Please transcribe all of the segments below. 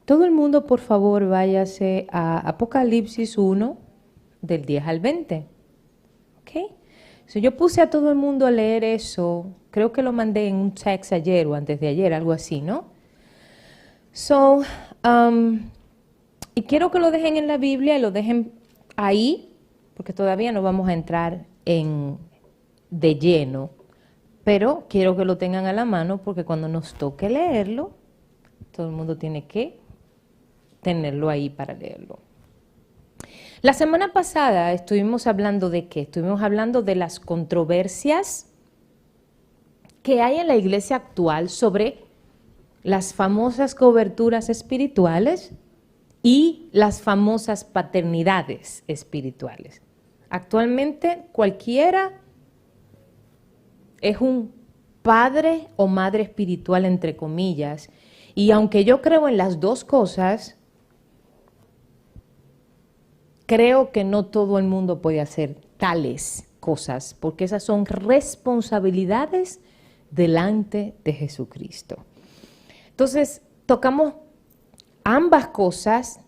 Todo el mundo, por favor, váyase a Apocalipsis 1, del 10 al 20. ¿Ok? So, yo puse a todo el mundo a leer eso. Creo que lo mandé en un text ayer o antes de ayer, algo así, ¿no? So, y quiero que lo dejen en la Biblia y lo dejen ahí, porque todavía no vamos a entrar de lleno. Pero quiero que lo tengan a la mano porque cuando nos toque leerlo, todo el mundo tiene que tenerlo ahí para leerlo. La semana pasada estuvimos hablando de qué? Estuvimos hablando de las controversias que hay en la iglesia actual sobre las famosas coberturas espirituales y las famosas paternidades espirituales. Actualmente cualquiera es un padre o madre espiritual, entre comillas, y aunque yo creo en las dos cosas, creo que no todo el mundo puede hacer tales cosas, porque esas son responsabilidades delante de Jesucristo. Entonces, tocamos ambas cosas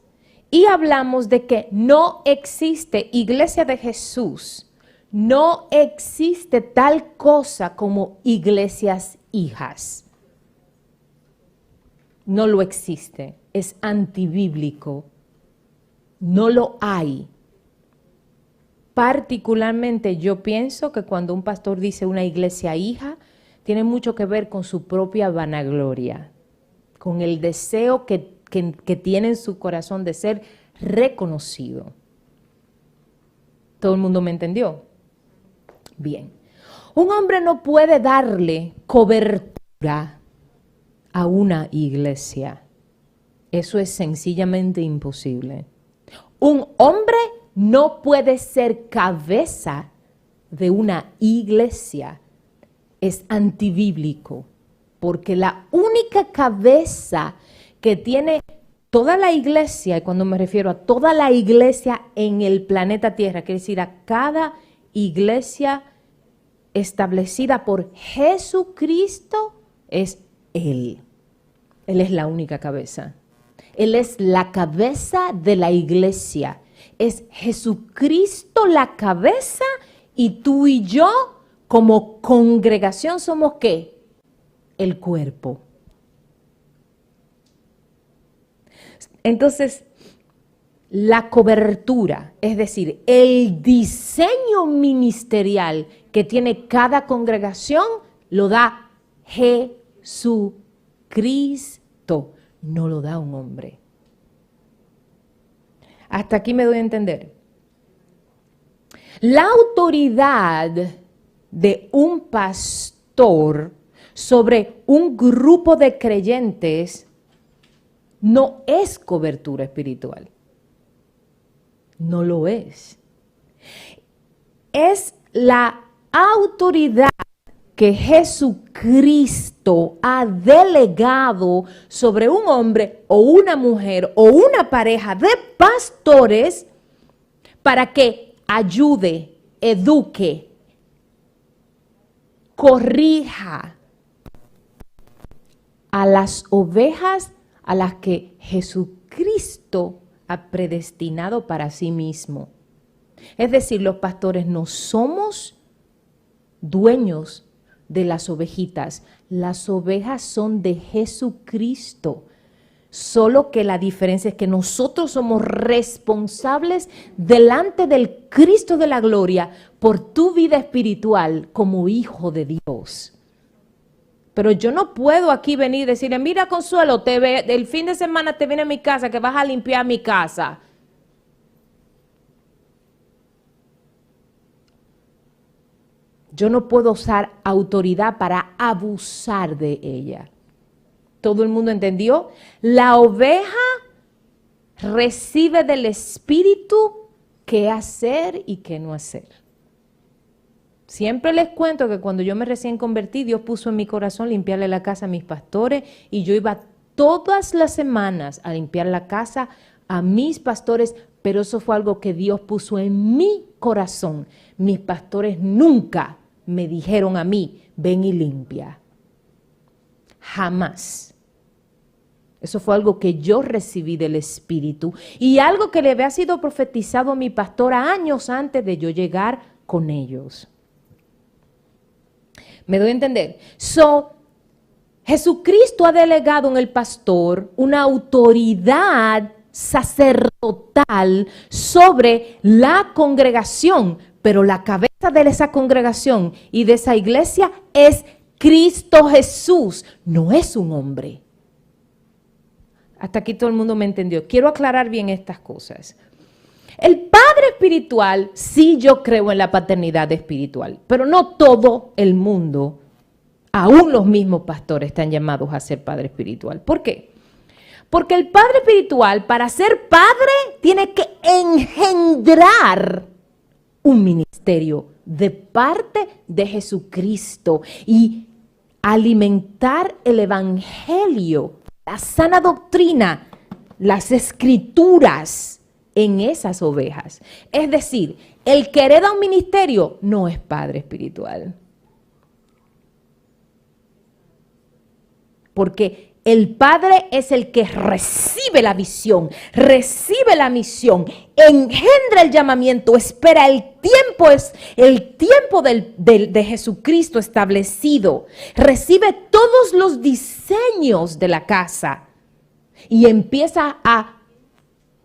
y hablamos de que no existe Iglesia de Jesús, no existe tal cosa como iglesias hijas. No lo existe, es antibíblico. No lo hay. Particularmente yo pienso que cuando un pastor dice una iglesia hija, tiene mucho que ver con su propia vanagloria, con el deseo que tiene en su corazón de ser reconocido. ¿Todo el mundo me entendió? Bien. Un hombre no puede darle cobertura a una iglesia. Eso es sencillamente imposible. Un hombre no puede ser cabeza de una iglesia. Es antibíblico, porque la única cabeza que tiene toda la iglesia, y cuando me refiero a toda la iglesia en el planeta Tierra, quiere decir a cada iglesia establecida por Jesucristo, es Él. Él es la única cabeza. Él es la cabeza de la iglesia. Es Jesucristo la cabeza y tú y yo como congregación somos ¿qué? El cuerpo. Entonces, la cobertura, es decir, el diseño ministerial que tiene cada congregación, lo da Jesucristo, no lo da un hombre. Hasta aquí me doy a entender. La autoridad de un pastor sobre un grupo de creyentes no es cobertura espiritual. No lo es. Es la autoridad que Jesucristo ha delegado sobre un hombre o una mujer o una pareja de pastores para que ayude, eduque, corrija a las ovejas a las que Jesucristo ha predestinado para sí mismo. Es decir, los pastores no somos dueños de las ovejitas. Las ovejas son de Jesucristo. Solo que la diferencia es que nosotros somos responsables delante del Cristo de la gloria por tu vida espiritual como hijo de Dios. Pero yo no puedo aquí venir y decirle, mira Consuelo, el fin de semana te viene a mi casa que vas a limpiar mi casa. Yo no puedo usar autoridad para abusar de ella. ¿Todo el mundo entendió? La oveja recibe del Espíritu qué hacer y qué no hacer. Siempre les cuento que cuando yo me recién convertí, Dios puso en mi corazón limpiarle la casa a mis pastores y yo iba todas las semanas a limpiar la casa a mis pastores, pero eso fue algo que Dios puso en mi corazón. Mis pastores nunca me dijeron a mí, ven y limpia. Jamás. Eso fue algo que yo recibí del Espíritu y algo que le había sido profetizado a mi pastora años antes de yo llegar con ellos. ¿Me doy a entender? Jesucristo ha delegado en el pastor una autoridad sacerdotal sobre la congregación, pero la cabeza de esa congregación y de esa iglesia es Cristo Jesús, no es un hombre. Hasta aquí todo el mundo me entendió. Quiero aclarar bien estas cosas. El Padre espiritual, sí, yo creo en la paternidad espiritual, pero no todo el mundo, aún los mismos pastores, están llamados a ser Padre espiritual. ¿Por qué? Porque el Padre espiritual, para ser padre, tiene que engendrar un ministerio de parte de Jesucristo y alimentar el evangelio, la sana doctrina, las escrituras en esas ovejas. Es decir, el que hereda un ministerio no es padre espiritual. Porque el padre es el que recibe la visión, recibe la misión, engendra el llamamiento, espera el tiempo de Jesucristo establecido, recibe todos los diseños de la casa y empieza a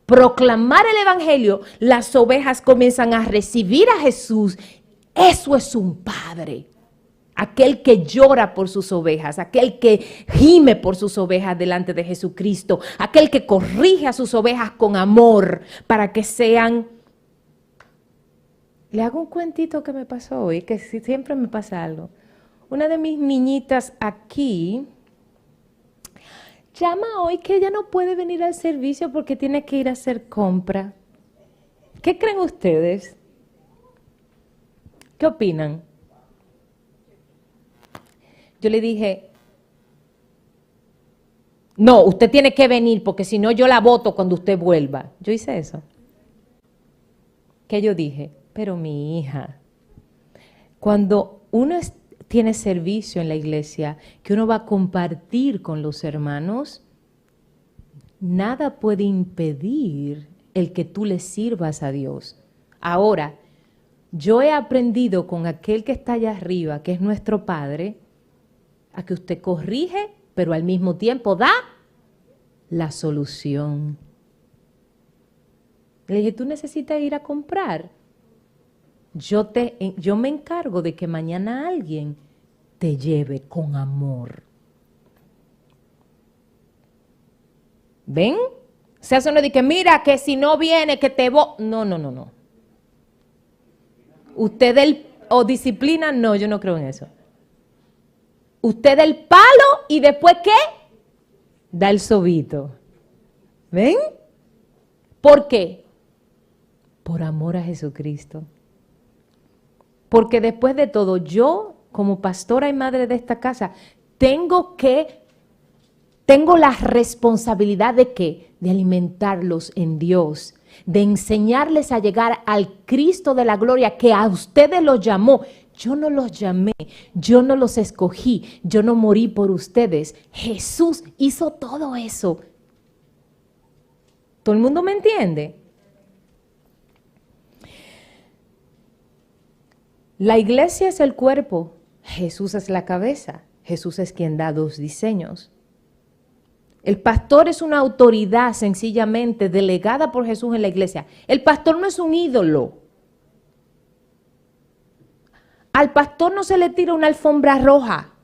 proclamar el evangelio. Las ovejas comienzan a recibir a Jesús. Eso es un padre. Aquel que llora por sus ovejas, aquel que gime por sus ovejas delante de Jesucristo, aquel que corrige a sus ovejas con amor para que sean... Le hago un cuentito que me pasó hoy, que siempre me pasa algo. Una de mis niñitas aquí llama hoy que ella no puede venir al servicio porque tiene que ir a hacer compra. ¿Qué creen ustedes? ¿Qué opinan? Yo le dije, no, usted tiene que venir porque si no yo la voto cuando usted vuelva. Yo hice eso. ¿Qué yo dije? Pero mi hija, cuando uno tiene servicio en la iglesia, que uno va a compartir con los hermanos, nada puede impedir el que tú le sirvas a Dios. Ahora, yo he aprendido con aquel que está allá arriba, que es nuestro Padre, a que usted corrige, pero al mismo tiempo da la solución. Le dije, tú necesitas ir a comprar. Yo me encargo de que mañana alguien te lleve con amor. ¿Ven? Se hace uno de que mira, que si no viene, que te voy. No. Usted o disciplina, no, yo no creo en eso. Usted da el palo y después ¿qué? Da el sobito. ¿Ven? ¿Por qué? Por amor a Jesucristo. Porque después de todo, yo como pastora y madre de esta casa, tengo la responsabilidad de ¿qué? De alimentarlos en Dios, de enseñarles a llegar al Cristo de la gloria que a ustedes los llamó. Yo no los llamé, yo no los escogí, yo no morí por ustedes. Jesús hizo todo eso. ¿Todo el mundo me entiende? La iglesia es el cuerpo, Jesús es la cabeza, Jesús es quien da los diseños. El pastor es una autoridad sencillamente delegada por Jesús en la iglesia. El pastor no es un ídolo. Al pastor no se le tira una alfombra roja.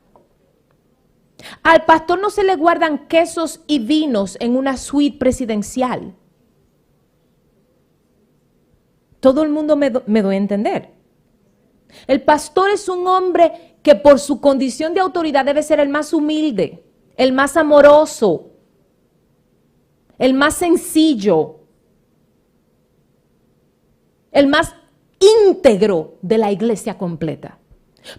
Al pastor no se le guardan quesos y vinos en una suite presidencial. Todo el mundo me doy a entender. El pastor es un hombre que por su condición de autoridad debe ser el más humilde, el más amoroso, el más sencillo, el más íntegro de la iglesia completa.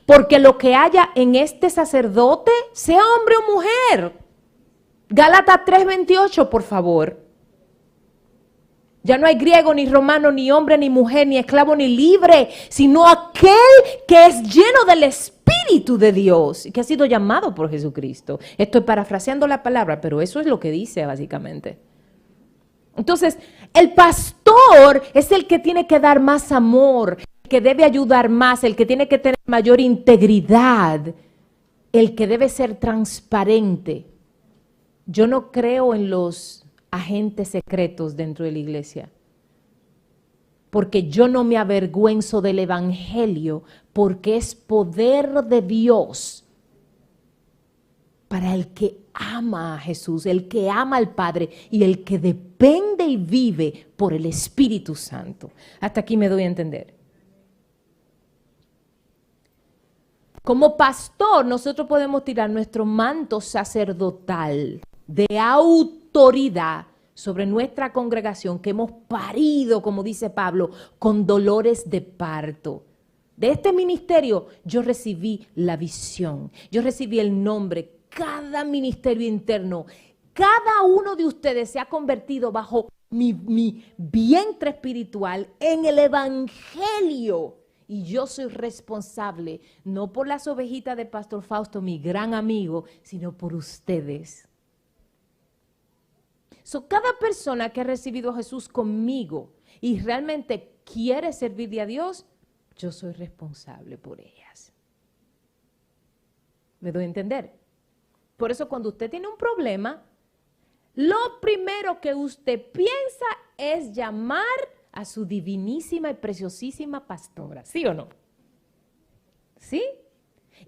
Porque lo que haya en este sacerdote, sea hombre o mujer. Gálatas 3:28, por favor. Ya no hay griego, ni romano, ni hombre, ni mujer, ni esclavo, ni libre, sino aquel que es lleno del Espíritu Espíritu de Dios, que ha sido llamado por Jesucristo. Estoy parafraseando la palabra, pero eso es lo que dice básicamente. Entonces, el pastor es el que tiene que dar más amor, el que debe ayudar más, el que tiene que tener mayor integridad, el que debe ser transparente. Yo no creo en los agentes secretos dentro de la iglesia, porque yo no me avergüenzo del evangelio, porque es poder de Dios para el que ama a Jesús, el que ama al Padre y el que depende y vive por el Espíritu Santo. Hasta aquí me doy a entender. Como pastor, nosotros podemos tirar nuestro manto sacerdotal de autoridad sobre nuestra congregación que hemos parido, como dice Pablo, con dolores de parto. De este ministerio yo recibí la visión, yo recibí el nombre. Cada ministerio interno, cada uno de ustedes se ha convertido bajo mi vientre espiritual en el evangelio. Y yo soy responsable, no por las ovejitas de Pastor Fausto, mi gran amigo, sino por ustedes. Cada persona que ha recibido a Jesús conmigo y realmente quiere servirle a Dios, yo soy responsable por ellas. ¿Me doy a entender? Por eso cuando usted tiene un problema, lo primero que usted piensa es llamar a su divinísima y preciosísima pastora. ¿Sí o no? ¿Sí?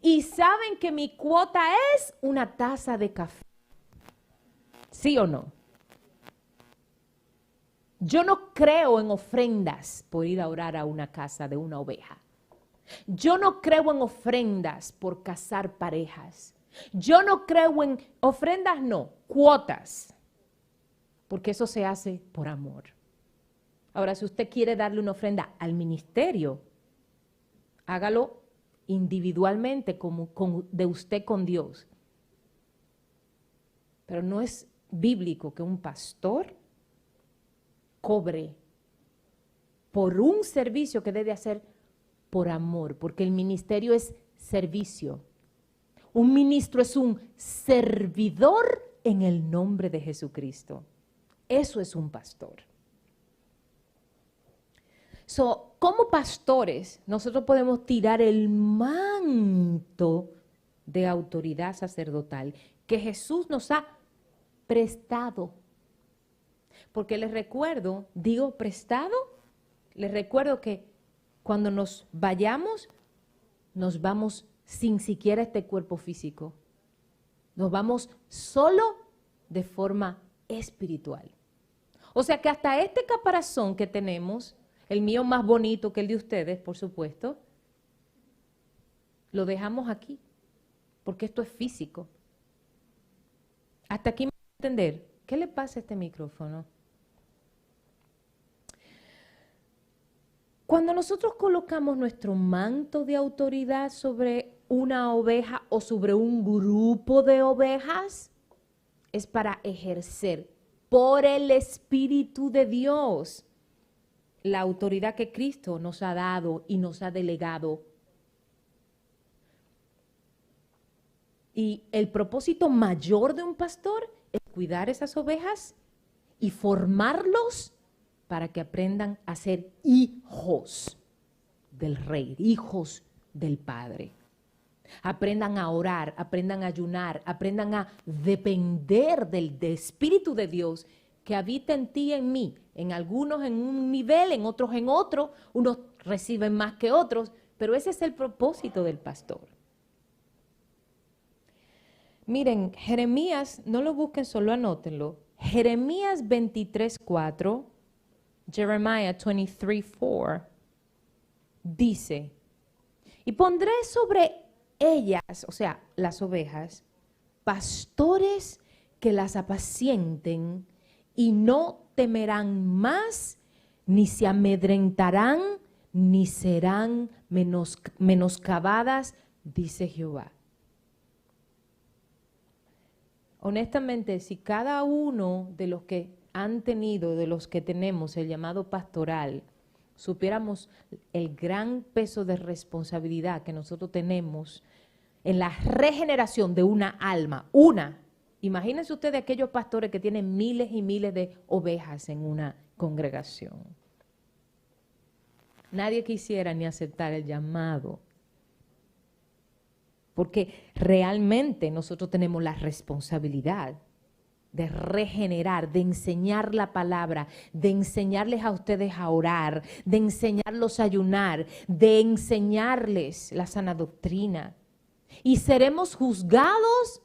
Y saben que mi cuota es una taza de café. ¿Sí o no? Yo no creo en ofrendas por ir a orar a una casa de una oveja. Yo no creo en ofrendas por casar parejas. Yo no creo en ofrendas, no, cuotas, porque eso se hace por amor. Ahora, si usted quiere darle una ofrenda al ministerio, hágalo individualmente, de usted con Dios. Pero no es bíblico que un pastor cobre por un servicio que debe hacer por amor, porque el ministerio es servicio. Un ministro es un servidor en el nombre de Jesucristo. Eso es un pastor. Como pastores, nosotros podemos tirar el manto de autoridad sacerdotal que Jesús nos ha prestado. Porque les recuerdo, digo prestado, les recuerdo que cuando nos vayamos, nos vamos sin siquiera este cuerpo físico. Nos vamos solo de forma espiritual. O sea que hasta este caparazón que tenemos, el mío más bonito que el de ustedes, por supuesto, lo dejamos aquí, porque esto es físico. Hasta aquí me voy a entender. ¿Qué le pasa a este micrófono? Cuando nosotros colocamos nuestro manto de autoridad sobre una oveja o sobre un grupo de ovejas, es para ejercer por el Espíritu de Dios la autoridad que Cristo nos ha dado y nos ha delegado. Y el propósito mayor de un pastor es cuidar esas ovejas y formarlos para que aprendan a ser hijos del Rey, hijos del Padre. Aprendan a orar, aprendan a ayunar, aprendan a depender del Espíritu de Dios que habita en ti y en mí. En algunos en un nivel, en otros en otro, unos reciben más que otros, pero ese es el propósito del pastor. Miren, Jeremías, no lo busquen, solo anótenlo. Jeremías 23:4, Jeremiah 23:4, dice, y pondré sobre ellas, o sea, las ovejas, pastores que las apacienten y no temerán más, ni se amedrentarán, ni serán menoscabadas, dice Jehová. Honestamente, si cada uno de los que han tenido, de los que tenemos el llamado pastoral, supiéramos el gran peso de responsabilidad que nosotros tenemos en la regeneración de una alma, una. Imagínense ustedes aquellos pastores que tienen miles y miles de ovejas en una congregación. Nadie quisiera ni aceptar el llamado, porque realmente nosotros tenemos la responsabilidad de regenerar, de enseñar la palabra, de enseñarles a ustedes a orar, de enseñarlos a ayunar, de enseñarles la sana doctrina. Y seremos juzgados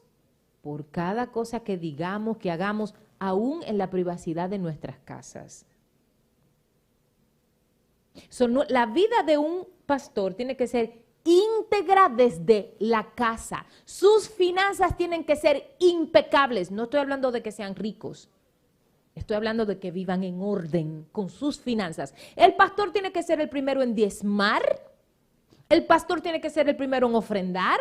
por cada cosa que digamos, que hagamos, aún en la privacidad de nuestras casas. La vida de un pastor tiene que ser íntegra desde la casa. Sus finanzas tienen que ser impecables. No estoy hablando de que sean ricos. Estoy hablando de que vivan en orden con sus finanzas. El pastor tiene que ser el primero en diezmar. El pastor tiene que ser el primero en ofrendar.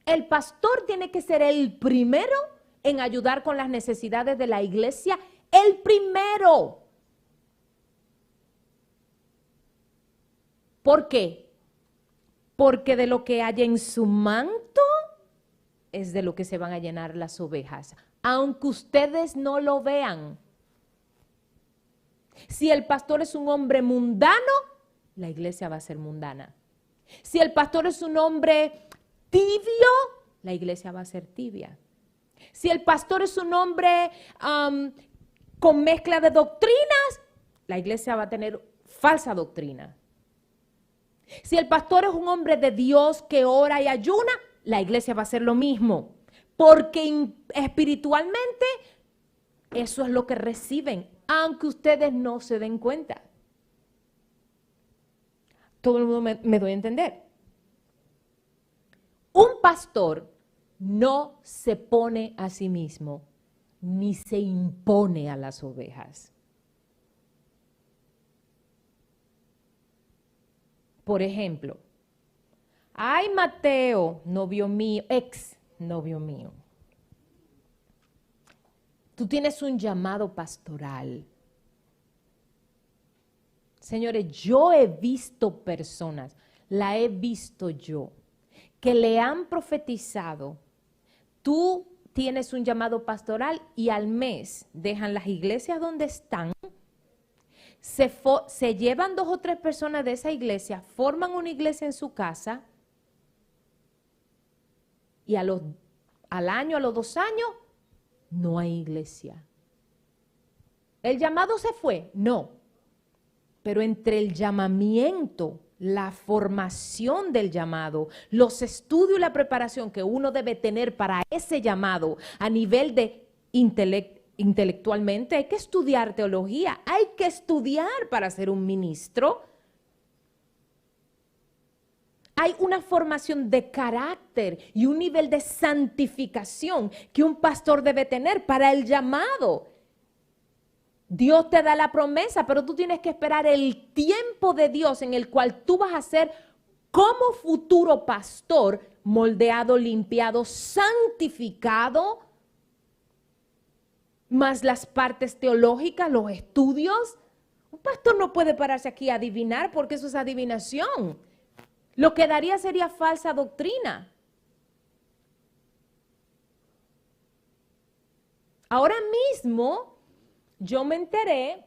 El pastor tiene que ser el primero en ayudar con las necesidades de la iglesia. El primero. ¿Por qué? Porque de lo que hay en su manto es de lo que se van a llenar las ovejas, aunque ustedes no lo vean. Si el pastor es un hombre mundano, la iglesia va a ser mundana. Si el pastor es un hombre tibio, la iglesia va a ser tibia. Si el pastor es un hombre con mezcla de doctrinas, la iglesia va a tener falsa doctrina. Si el pastor es un hombre de Dios que ora y ayuna, la iglesia va a hacer lo mismo. Porque espiritualmente eso es lo que reciben, aunque ustedes no se den cuenta. Todo el mundo me doy a entender. Un pastor no se pone a sí mismo, ni se impone a las ovejas. Por ejemplo, ay Mateo, novio mío, ex novio mío, tú tienes un llamado pastoral. Señores, yo he visto personas, la he visto yo, que le han profetizado, tú tienes un llamado pastoral y al mes dejan las iglesias donde están, se llevan 2 o 3 personas de esa iglesia, forman una iglesia en su casa y al año, a los 2 años, no hay iglesia. ¿El llamado se fue? No. Pero entre el llamamiento, la formación del llamado, los estudios y la preparación que uno debe tener para ese llamado a nivel de intelectualmente, hay que estudiar teología, hay que estudiar para ser un ministro. Hay una formación de carácter y un nivel de santificación que un pastor debe tener para el llamado. Dios te da la promesa, pero tú tienes que esperar el tiempo de Dios en el cual tú vas a ser como futuro pastor, moldeado, limpiado, santificado, más las partes teológicas, los estudios. Un pastor no puede pararse aquí a adivinar porque eso es adivinación. Lo que daría sería falsa doctrina. Ahora mismo yo me enteré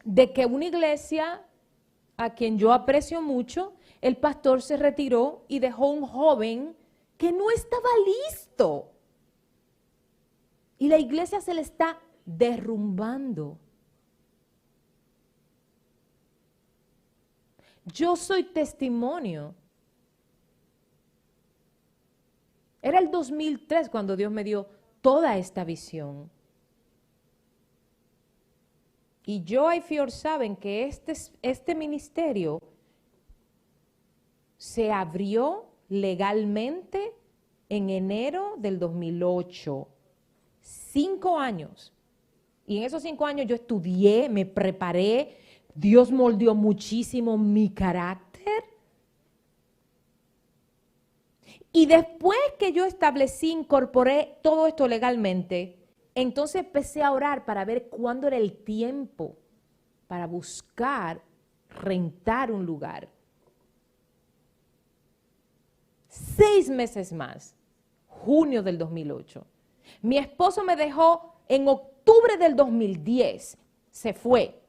de que una iglesia a quien yo aprecio mucho, el pastor se retiró y dejó un joven que no estaba listo. Y la iglesia se le está derrumbando. Yo soy testimonio. Era el 2003 cuando Dios me dio toda esta visión. Y yo y Fior saben que este ministerio se abrió legalmente en enero del 2008. 5 años. Y en esos 5 años yo estudié, me preparé, Dios moldeó muchísimo mi carácter. Y después que yo establecí, incorporé todo esto legalmente, entonces empecé a orar para ver cuándo era el tiempo para buscar rentar un lugar. 6 meses más, junio del 2008. Mi esposo me dejó en octubre del 2010, se fue.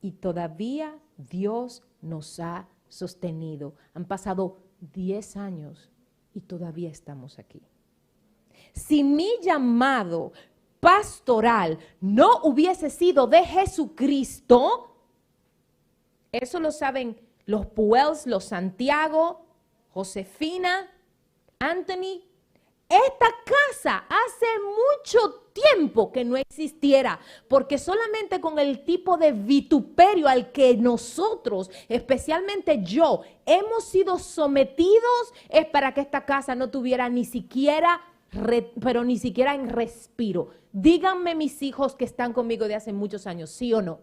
Y todavía Dios nos ha sostenido. Han pasado 10 años y todavía estamos aquí. Si mi llamado pastoral no hubiese sido de Jesucristo, eso lo saben los Puels, los Santiago, Josefina, Anthony. Esta casa hace mucho tiempo que no existiera, porque solamente con el tipo de vituperio al que nosotros, especialmente yo, hemos sido sometidos, es para que esta casa no tuviera ni siquiera, pero ni siquiera en respiro. Díganme mis hijos que están conmigo de hace muchos años, ¿sí o no?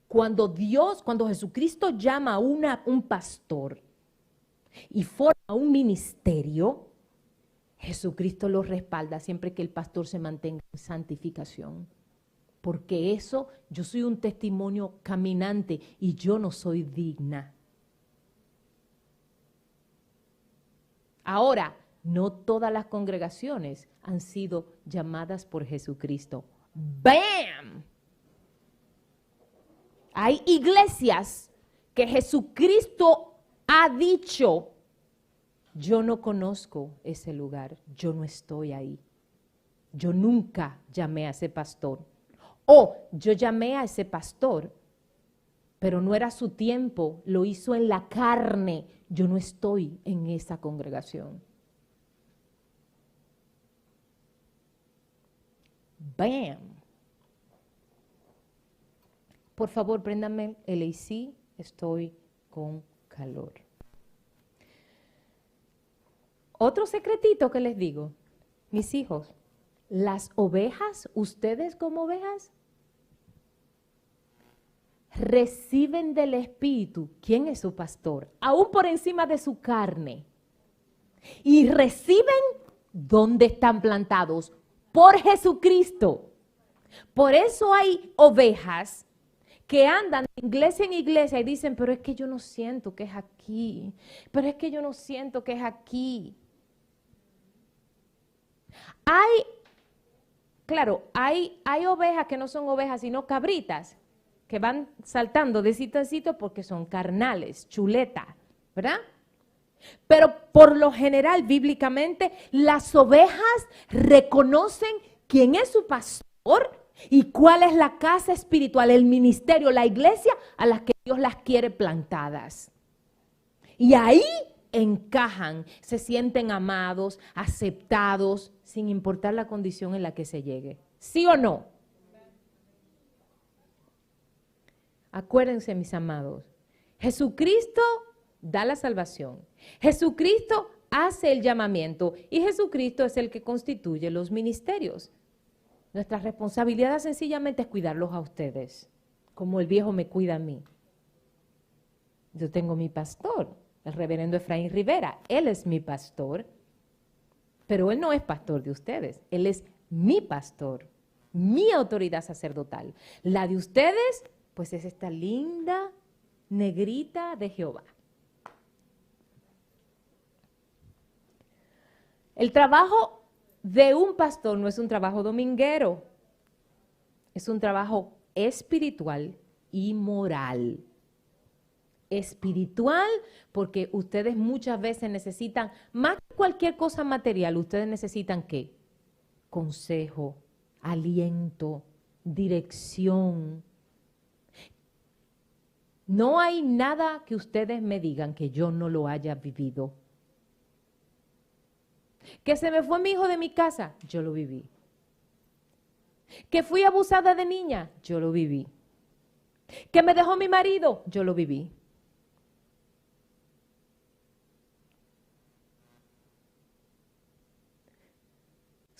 Cuando Jesucristo llama a un pastor y forma un ministerio, Jesucristo lo respalda siempre que el pastor se mantenga en santificación. Porque eso, yo soy un testimonio caminante y yo no soy digna. Ahora, no todas las congregaciones han sido llamadas por Jesucristo. ¡Bam! Hay iglesias que Jesucristo ha dicho, yo no conozco ese lugar, yo no estoy ahí. Yo nunca llamé a ese pastor. O yo llamé a ese pastor, pero no era su tiempo, lo hizo en la carne. Yo no estoy en esa congregación. ¡Bam! Por favor, préndame el AC, estoy con calor. Otro secretito que les digo, mis hijos, las ovejas, ustedes como ovejas, reciben del Espíritu, ¿quién es su pastor? Aún por encima de su carne. Y reciben donde están plantados, por Jesucristo. Por eso hay ovejas que andan de iglesia en iglesia y dicen, pero es que yo no siento que es aquí, pero es que yo no siento que es aquí. Hay ovejas que no son ovejas, sino cabritas, que van saltando de sitio a sitio porque son carnales, chuletas, ¿verdad? Pero por lo general, bíblicamente, las ovejas reconocen quién es su pastor y cuál es la casa espiritual, el ministerio, la iglesia a las que Dios las quiere plantadas. Y ahí encajan, se sienten amados, aceptados, sin importar la condición en la que se llegue. ¿Sí o no? Acuérdense, mis amados, Jesucristo da la salvación. Jesucristo hace el llamamiento y Jesucristo es el que constituye los ministerios. Nuestra responsabilidad sencillamente es cuidarlos a ustedes, como el viejo me cuida a mí. Yo tengo mi pastor, el reverendo Efraín Rivera. Él es mi pastor, pero él no es pastor de ustedes. Él es mi pastor, mi autoridad sacerdotal. La de ustedes, pues es esta linda negrita de Jehová. El trabajo de un pastor no es un trabajo dominguero, es un trabajo espiritual y moral. Espiritual porque ustedes muchas veces necesitan, más que cualquier cosa material, ustedes necesitan ¿qué? Consejo, aliento, dirección. No hay nada que ustedes me digan que yo no lo haya vivido. Que se me fue mi hijo de mi casa, yo lo viví. Que fui abusada de niña, yo lo viví. Que me dejó mi marido, yo lo viví.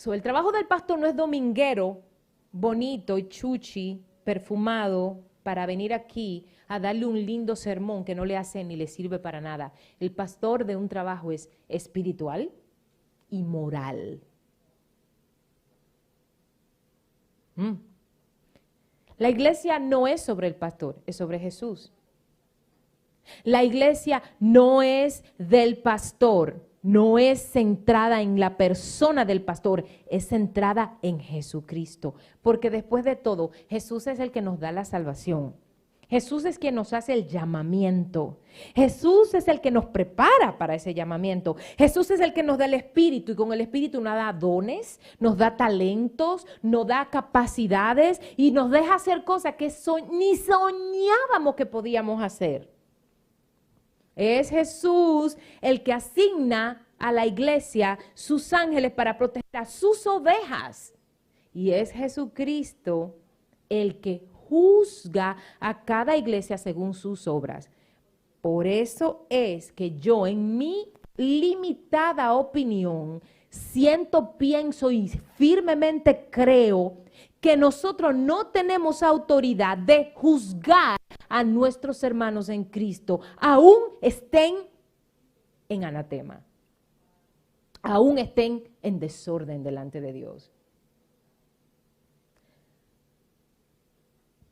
El trabajo del pastor no es dominguero, bonito y chuchi, perfumado, para venir aquí a darle un lindo sermón que no le hace ni le sirve para nada. El pastor de un trabajo es espiritual y moral. La iglesia no es sobre el pastor, es sobre Jesús. La iglesia no es del pastor, no es centrada en la persona del pastor, es centrada en Jesucristo. Porque después de todo, Jesús es el que nos da la salvación. Jesús es quien nos hace el llamamiento. Jesús es el que nos prepara para ese llamamiento. Jesús es el que nos da el Espíritu y con el Espíritu nos da dones, nos da talentos, nos da capacidades y nos deja hacer cosas que ni soñábamos que podíamos hacer. Es Jesús el que asigna a la iglesia sus ángeles para proteger a sus ovejas. Y es Jesucristo el que juzga a cada iglesia según sus obras. Por eso es que yo, en mi limitada opinión, siento, pienso y firmemente creo que nosotros no tenemos autoridad de juzgar a nuestros hermanos en Cristo, aún estén en anatema, aún estén en desorden delante de Dios.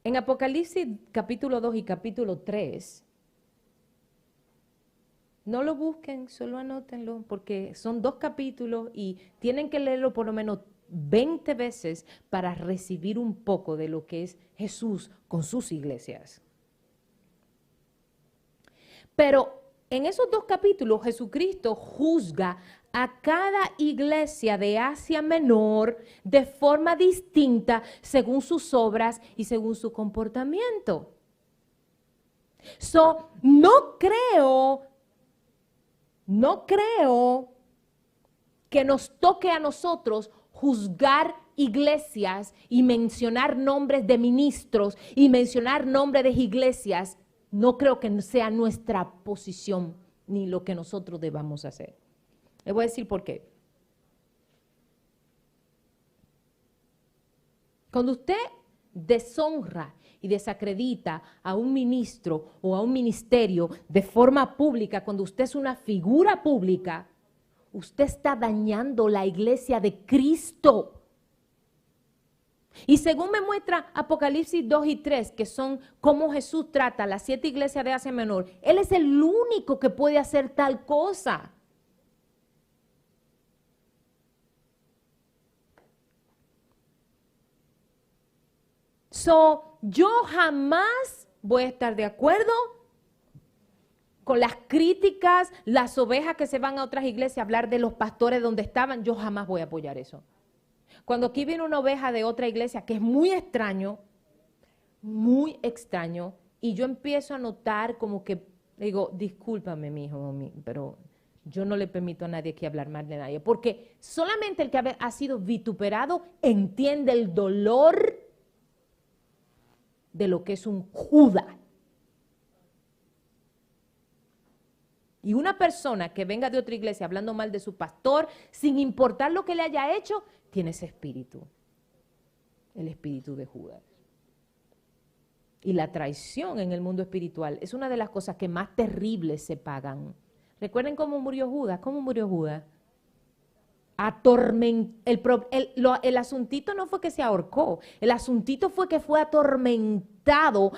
En Apocalipsis capítulo 2 y capítulo 3, no lo busquen, solo anótenlo, porque son 2 capítulos y tienen que leerlo por lo menos 20 veces para recibir un poco de lo que es Jesús con sus iglesias. Pero en esos 2 capítulos Jesucristo juzga a cada iglesia de Asia Menor de forma distinta según sus obras y según su comportamiento. No creo que nos toque a nosotros juzgar iglesias y mencionar nombres de ministros y mencionar nombres de iglesias. No creo que sea nuestra posición ni lo que nosotros debamos hacer. Les voy a decir por qué. Cuando usted deshonra y desacredita a un ministro o a un ministerio de forma pública, cuando usted es una figura pública, usted está dañando la iglesia de Cristo. Y según me muestra Apocalipsis 2 y 3, que son cómo Jesús trata a las 7 iglesias de Asia Menor, Él es el único que puede hacer tal cosa. Yo jamás voy a estar de acuerdo con las críticas, las ovejas que se van a otras iglesias a hablar de los pastores donde estaban. Yo jamás voy a apoyar eso. Cuando aquí viene una oveja de otra iglesia que es muy extraño, y yo empiezo a notar como que, digo, discúlpame, mijo, pero yo no le permito a nadie aquí hablar mal de nadie, porque solamente el que ha sido vituperado entiende el dolor de lo que es un Judas. Y una persona que venga de otra iglesia hablando mal de su pastor, sin importar lo que le haya hecho, tiene ese espíritu, el espíritu de Judas. Y la traición en el mundo espiritual es una de las cosas que más terribles se pagan. ¿Recuerden cómo murió Judas? ¿Cómo murió Judas? El asuntito no fue que se ahorcó, el asuntito fue que fue atormentado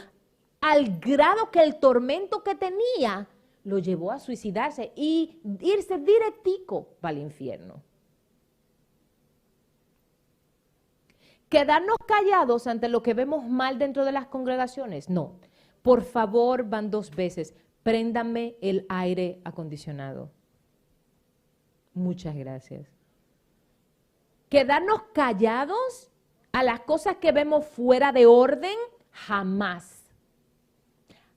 al grado que el tormento que tenía lo llevó a suicidarse y irse directico para el infierno. ¿Quedarnos callados ante lo que vemos mal dentro de las congregaciones? No. Por favor, van 2 veces. Préndame el aire acondicionado. Muchas gracias. ¿Quedarnos callados a las cosas que vemos fuera de orden? Jamás.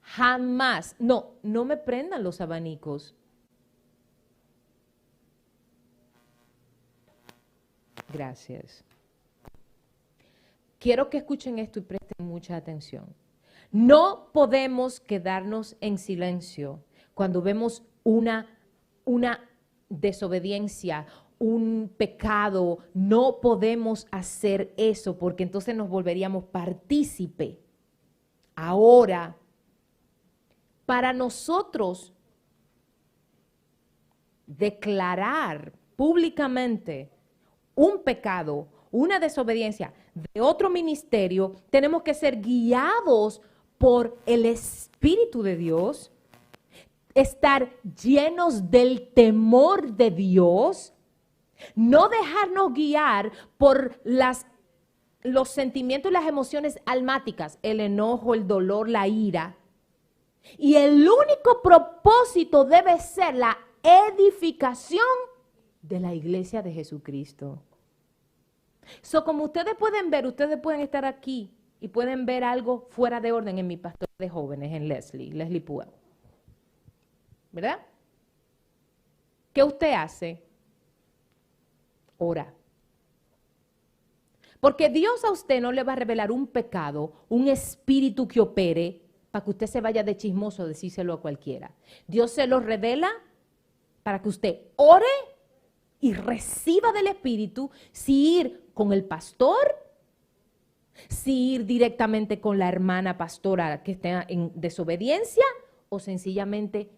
Jamás. No me prendan los abanicos. Gracias. Quiero que escuchen esto y presten mucha atención. No podemos quedarnos en silencio cuando vemos una desobediencia, un pecado. No podemos hacer eso porque entonces nos volveríamos partícipe. Ahora, para nosotros declarar públicamente un pecado, una desobediencia de otro ministerio, tenemos que ser guiados por el Espíritu de Dios estar llenos del temor de Dios, no dejarnos guiar por los sentimientos y las emociones almáticas, el enojo, el dolor, la ira. Y el único propósito debe ser la edificación de la iglesia de Jesucristo. Como ustedes pueden ver, ustedes pueden estar aquí y pueden ver algo fuera de orden en mi pastor de jóvenes, en Leslie Puel. ¿Verdad? ¿Qué usted hace? Ora. Porque Dios a usted no le va a revelar un pecado, un espíritu que opere, para que usted se vaya de chismoso a decírselo a cualquiera. Dios se lo revela para que usted ore y reciba del espíritu, si ir con el pastor, si ir directamente con la hermana pastora que esté en desobediencia, o sencillamente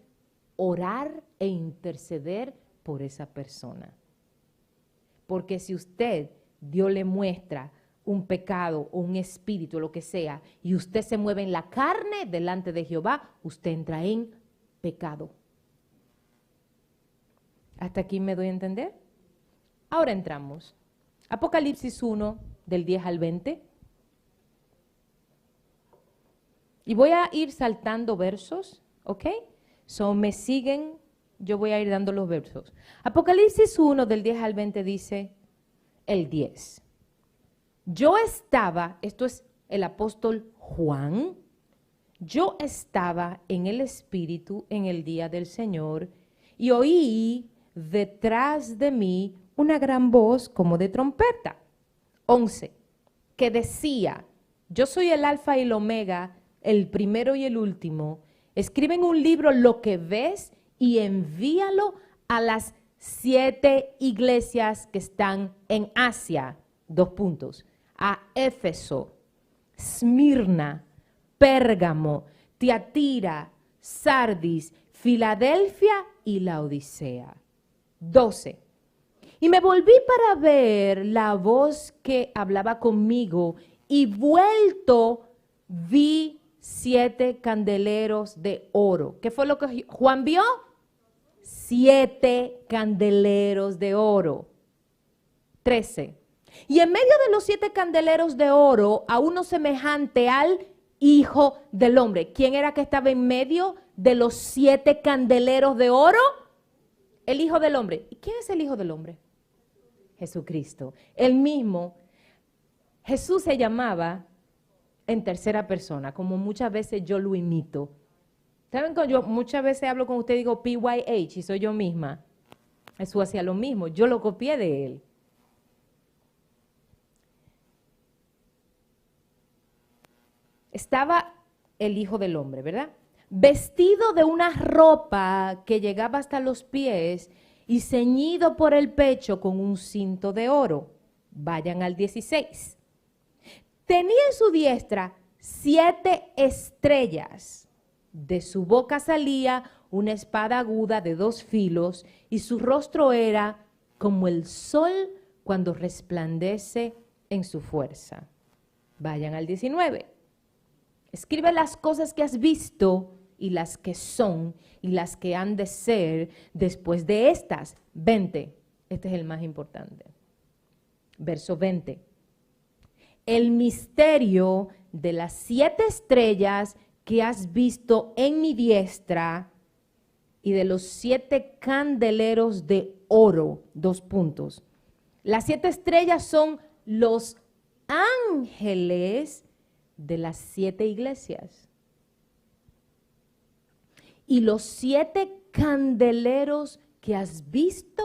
orar e interceder por esa persona. Porque si usted, Dios le muestra un pecado o un espíritu, lo que sea, y usted se mueve en la carne delante de Jehová, usted entra en pecado. ¿Hasta aquí me doy a entender? Ahora entramos. Apocalipsis 1, del 10 al 20. Y voy a ir saltando versos, ¿ok? Me siguen, yo voy a ir dando los versos. Apocalipsis 1, del 10 al 20 dice el 10. Yo estaba, esto es el apóstol Juan, yo estaba en el Espíritu en el día del Señor y oí detrás de mí una gran voz como de trompeta. 11, que decía, yo soy el alfa y el omega, el primero y el último. Escribe en un libro lo que ves y envíalo a las 7 iglesias que están en Asia. 2 puntos. A Éfeso, Esmirna, Pérgamo, Tiatira, Sardis, Filadelfia y Laodicea. 12. Y me volví para ver la voz que hablaba conmigo y vuelto vi 7 candeleros de oro. ¿Qué fue lo que Juan vio? 7 candeleros de oro. 13. Y en medio de los 7 candeleros de oro, a uno semejante al Hijo del Hombre. ¿Quién era que estaba en medio de los 7 candeleros de oro? El Hijo del Hombre. ¿Y quién es el Hijo del Hombre? Jesucristo. El mismo. Jesús se llamaba en tercera persona, como muchas veces yo lo imito. ¿Saben cuando yo muchas veces hablo con usted y digo PYH y soy yo misma? Jesús hacía lo mismo, yo lo copié de él. Estaba el Hijo del Hombre, ¿verdad? Vestido de una ropa que llegaba hasta los pies y ceñido por el pecho con un cinto de oro. Vayan al 16. Tenía en su diestra 7 estrellas. De su boca salía una espada aguda de 2 filos y su rostro era como el sol cuando resplandece en su fuerza. Vayan al 19. Escribe las cosas que has visto y las que son y las que han de ser después de estas. 20. Este es el más importante. Verso 20. El misterio de las 7 estrellas que has visto en mi diestra y de los 7 candeleros de oro. 2 puntos. Las 7 estrellas son los ángeles de las 7 iglesias. Y los 7 candeleros que has visto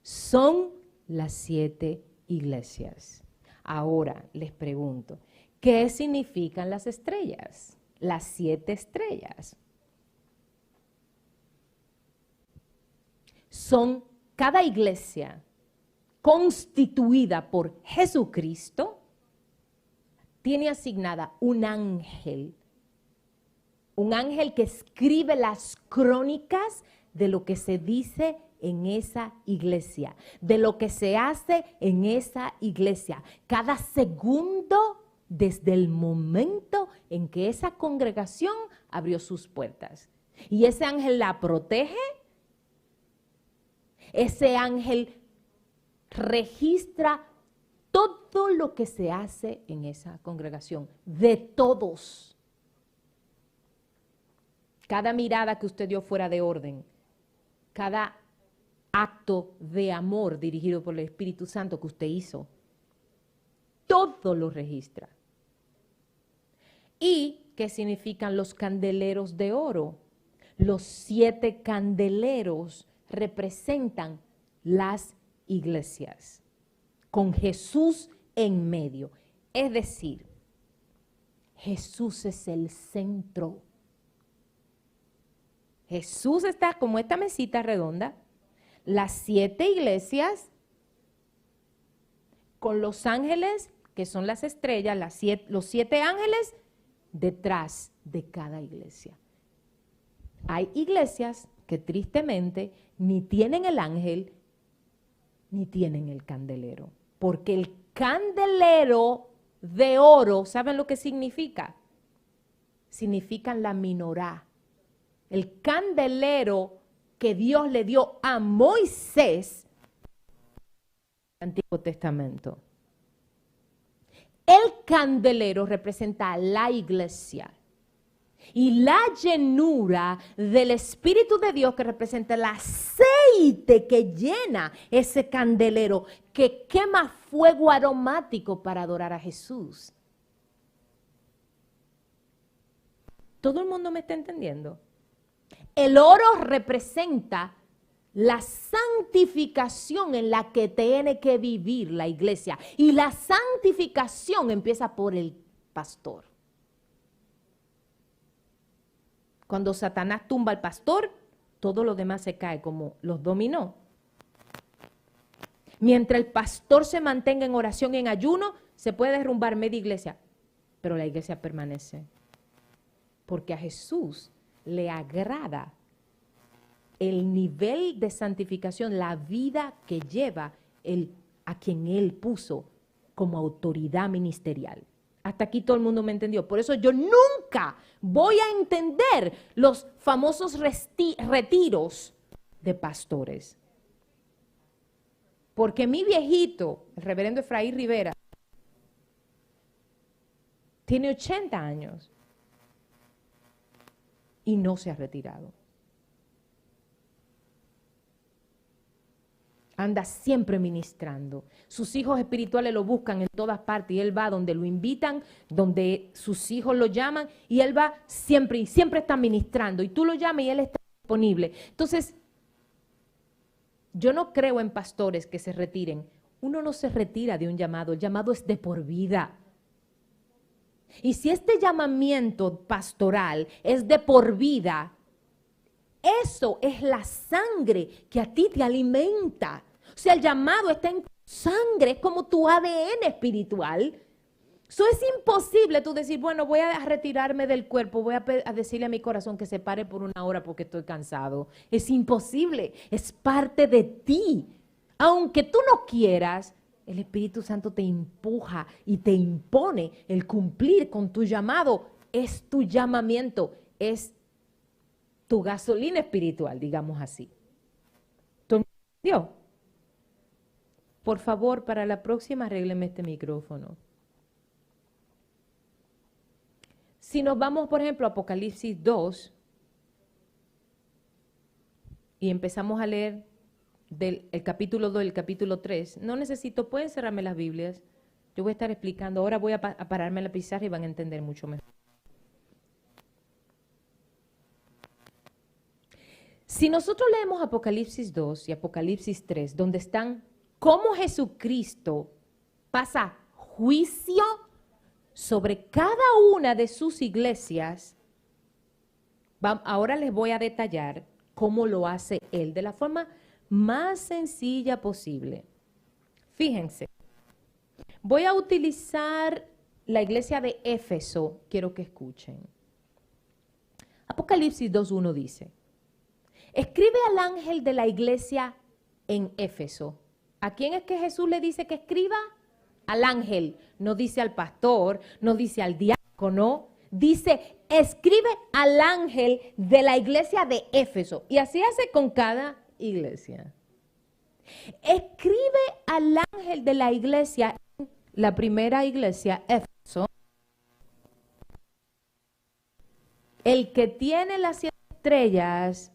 son las 7 iglesias. Ahora les pregunto, ¿qué significan las estrellas? Las 7 estrellas. Son cada iglesia constituida por Jesucristo, tiene asignada un ángel que escribe las crónicas de lo que se dice en esa iglesia, de lo que se hace en esa iglesia. Cada segundo desde el momento en que esa congregación abrió sus puertas. Y ese ángel la protege. Ese ángel registra todo lo que se hace en esa congregación, de todos. Cada mirada que usted dio fuera de orden, cada acto de amor dirigido por el Espíritu Santo que usted hizo, todo lo registra. ¿Y qué significan los candeleros de oro? Los 7 candeleros representan las iglesias, con Jesús en medio. Es decir, Jesús es el centro. Jesús está como esta mesita redonda, las 7 iglesias, con los ángeles, que son las estrellas, los 7 ángeles, detrás de cada iglesia. Hay iglesias que tristemente ni tienen el ángel, ni tienen el candelero. Porque el candelero de oro, ¿saben lo que significa? Significan la menorá. El candelero que Dios le dio a Moisés en el Antiguo Testamento. El candelero representa a la iglesia. Y la llenura del Espíritu de Dios que representa el aceite que llena ese candelero, que quema fuego aromático para adorar a Jesús. ¿Todo el mundo me está entendiendo? El oro representa la santificación en la que tiene que vivir la iglesia. Y la santificación empieza por el pastor. Cuando Satanás tumba al pastor, todo lo demás se cae como los dominó. Mientras el pastor se mantenga en oración y en ayuno, se puede derrumbar media iglesia, pero la iglesia permanece. Porque a Jesús le agrada el nivel de santificación, la vida que lleva a quien Él puso como autoridad ministerial. Hasta aquí todo el mundo me entendió. Por eso yo nunca voy a entender los famosos retiros de pastores. Porque mi viejito, el reverendo Efraín Rivera, tiene 80 años y no se ha retirado. Anda siempre ministrando. Sus hijos espirituales lo buscan en todas partes y él va donde lo invitan, donde sus hijos lo llaman y él va siempre y siempre está ministrando. Y tú lo llamas y él está disponible. Entonces, yo no creo en pastores que se retiren. Uno no se retira de un llamado, el llamado es de por vida. Y si este llamamiento pastoral es de por vida, eso es la sangre que a ti te alimenta. O sea, el llamado está en tu sangre, es como tu ADN espiritual. Eso es imposible tú decir, bueno, voy a retirarme del cuerpo, voy a decirle a mi corazón que se pare por 1 hora porque estoy cansado. Es imposible, es parte de ti. Aunque tú no quieras, el Espíritu Santo te empuja y te impone el cumplir con tu llamado. Es tu llamamiento, es tu gasolina espiritual, digamos así. ¿Tú entendió? Por favor, para la próxima, arrégleme este micrófono. Si nos vamos, por ejemplo, a Apocalipsis 2 y empezamos a leer el capítulo 2 y el capítulo 3, no necesito, pueden cerrarme las Biblias. Yo voy a estar explicando. Ahora voy a pararme en la pizarra y van a entender mucho mejor. Si nosotros leemos Apocalipsis 2 y Apocalipsis 3, donde están cómo Jesucristo pasa juicio sobre cada una de sus iglesias, ahora les voy a detallar cómo lo hace Él de la forma más sencilla posible. Fíjense, voy a utilizar la iglesia de Éfeso, quiero que escuchen. Apocalipsis 2:1 dice: escribe al ángel de la iglesia en Éfeso. ¿A quién es que Jesús le dice que escriba? Al ángel. No dice al pastor, no dice al diácono, dice escribe al ángel de la iglesia de Éfeso. Y así hace con cada iglesia. Escribe al ángel de la iglesia, la primera iglesia, Éfeso, el que tiene las 7 estrellas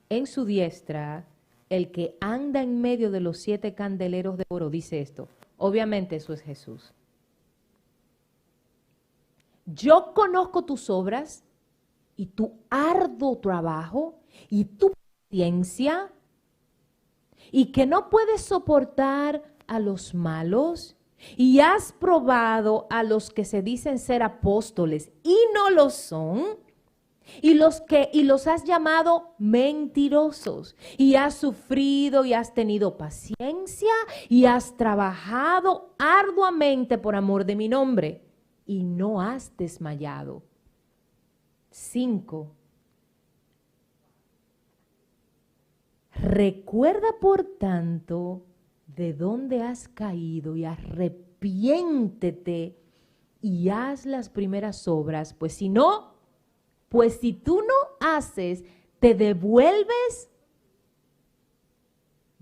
en su diestra, el que anda en medio de los 7 candeleros de oro, dice esto. Obviamente eso es Jesús. Yo conozco tus obras y tu arduo trabajo y tu paciencia, y que no puedes soportar a los malos, y has probado a los que se dicen ser apóstoles y no lo son, y los has llamado mentirosos, y has sufrido y has tenido paciencia y has trabajado arduamente por amor de mi nombre y no has desmayado. 5. Recuerda, por tanto, de dónde has caído y arrepiéntete y haz las primeras obras, pues si tú no haces, te devuelves,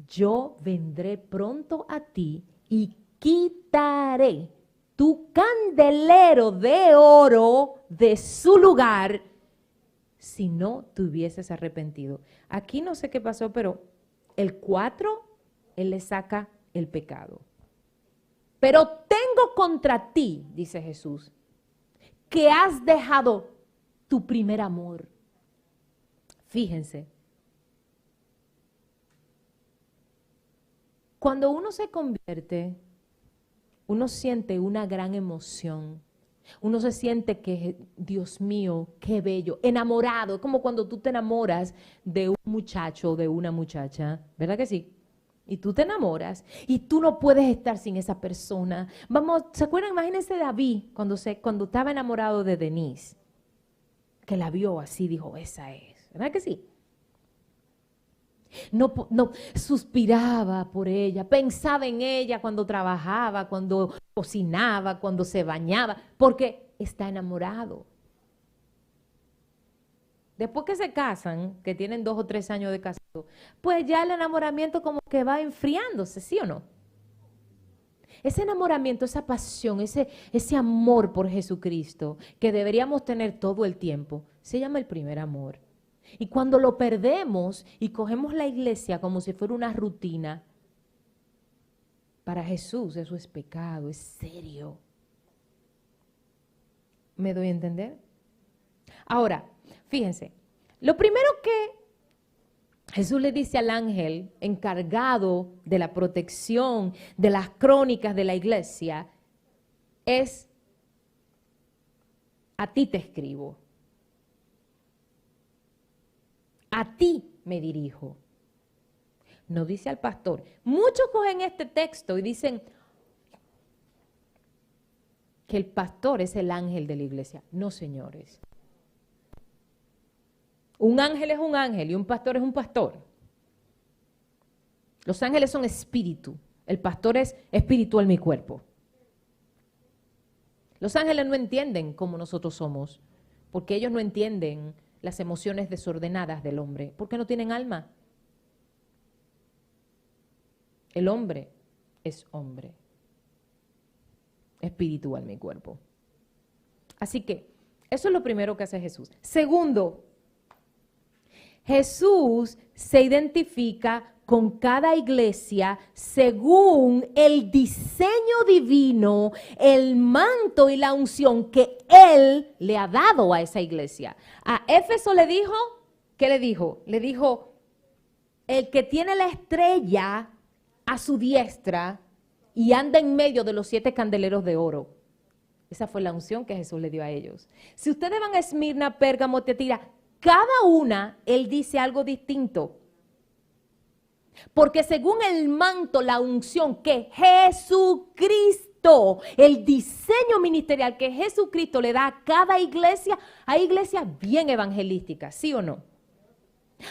yo vendré pronto a ti y quitaré tu candelero de oro de su lugar, si no te hubieses arrepentido. Aquí no sé qué pasó, pero el 4, él le saca el pecado. Pero tengo contra ti, dice Jesús, que has dejado tu primer amor. Fíjense, cuando uno se convierte, uno siente una gran emoción. Uno se siente que, Dios mío, qué bello, enamorado. Es como cuando tú te enamoras de un muchacho o de una muchacha, ¿verdad que sí? Y tú te enamoras y tú no puedes estar sin esa persona. Vamos, ¿se acuerdan? Imagínense David cuando estaba enamorado de Denise, que la vio así, dijo, esa es, ¿verdad que sí? No, suspiraba por ella, pensaba en ella cuando trabajaba, cuando cocinaba, cuando se bañaba, porque está enamorado. Después que se casan, que tienen 2 o 3 años de casado, pues ya el enamoramiento como que va enfriándose, ¿sí o no? Ese enamoramiento, esa pasión, ese amor por Jesucristo que deberíamos tener todo el tiempo, se llama el primer amor. Y cuando lo perdemos y cogemos la iglesia como si fuera una rutina, para Jesús eso es pecado, es serio. ¿Me doy a entender? Ahora, fíjense, lo primero que Jesús le dice al ángel encargado de la protección de las crónicas de la iglesia es: a ti te escribo. A ti me dirijo. No dice al pastor. Muchos cogen este texto y dicen que el pastor es el ángel de la iglesia. No, señores. Un ángel es un ángel y un pastor es un pastor. Los ángeles son espíritu. El pastor es espiritual mi cuerpo. Los ángeles no entienden como nosotros somos, porque ellos no entienden las emociones desordenadas del hombre, porque no tienen alma. El hombre es hombre. Espiritual mi cuerpo. Así que eso es lo primero que hace Jesús. Segundo, Jesús se identifica con cada iglesia según el diseño divino, el manto y la unción que Él le ha dado a esa iglesia. A Éfeso le dijo, ¿qué le dijo? Le dijo, el que tiene la estrella a su diestra y anda en medio de los 7 candeleros de oro. Esa fue la unción que Jesús le dio a ellos. Si ustedes van a Esmirna, Pérgamo, Tiatira, cada una, Él dice algo distinto. Porque según el manto, la unción que Jesucristo, el diseño ministerial que Jesucristo le da a cada iglesia, hay iglesias bien evangelísticas, ¿sí o no?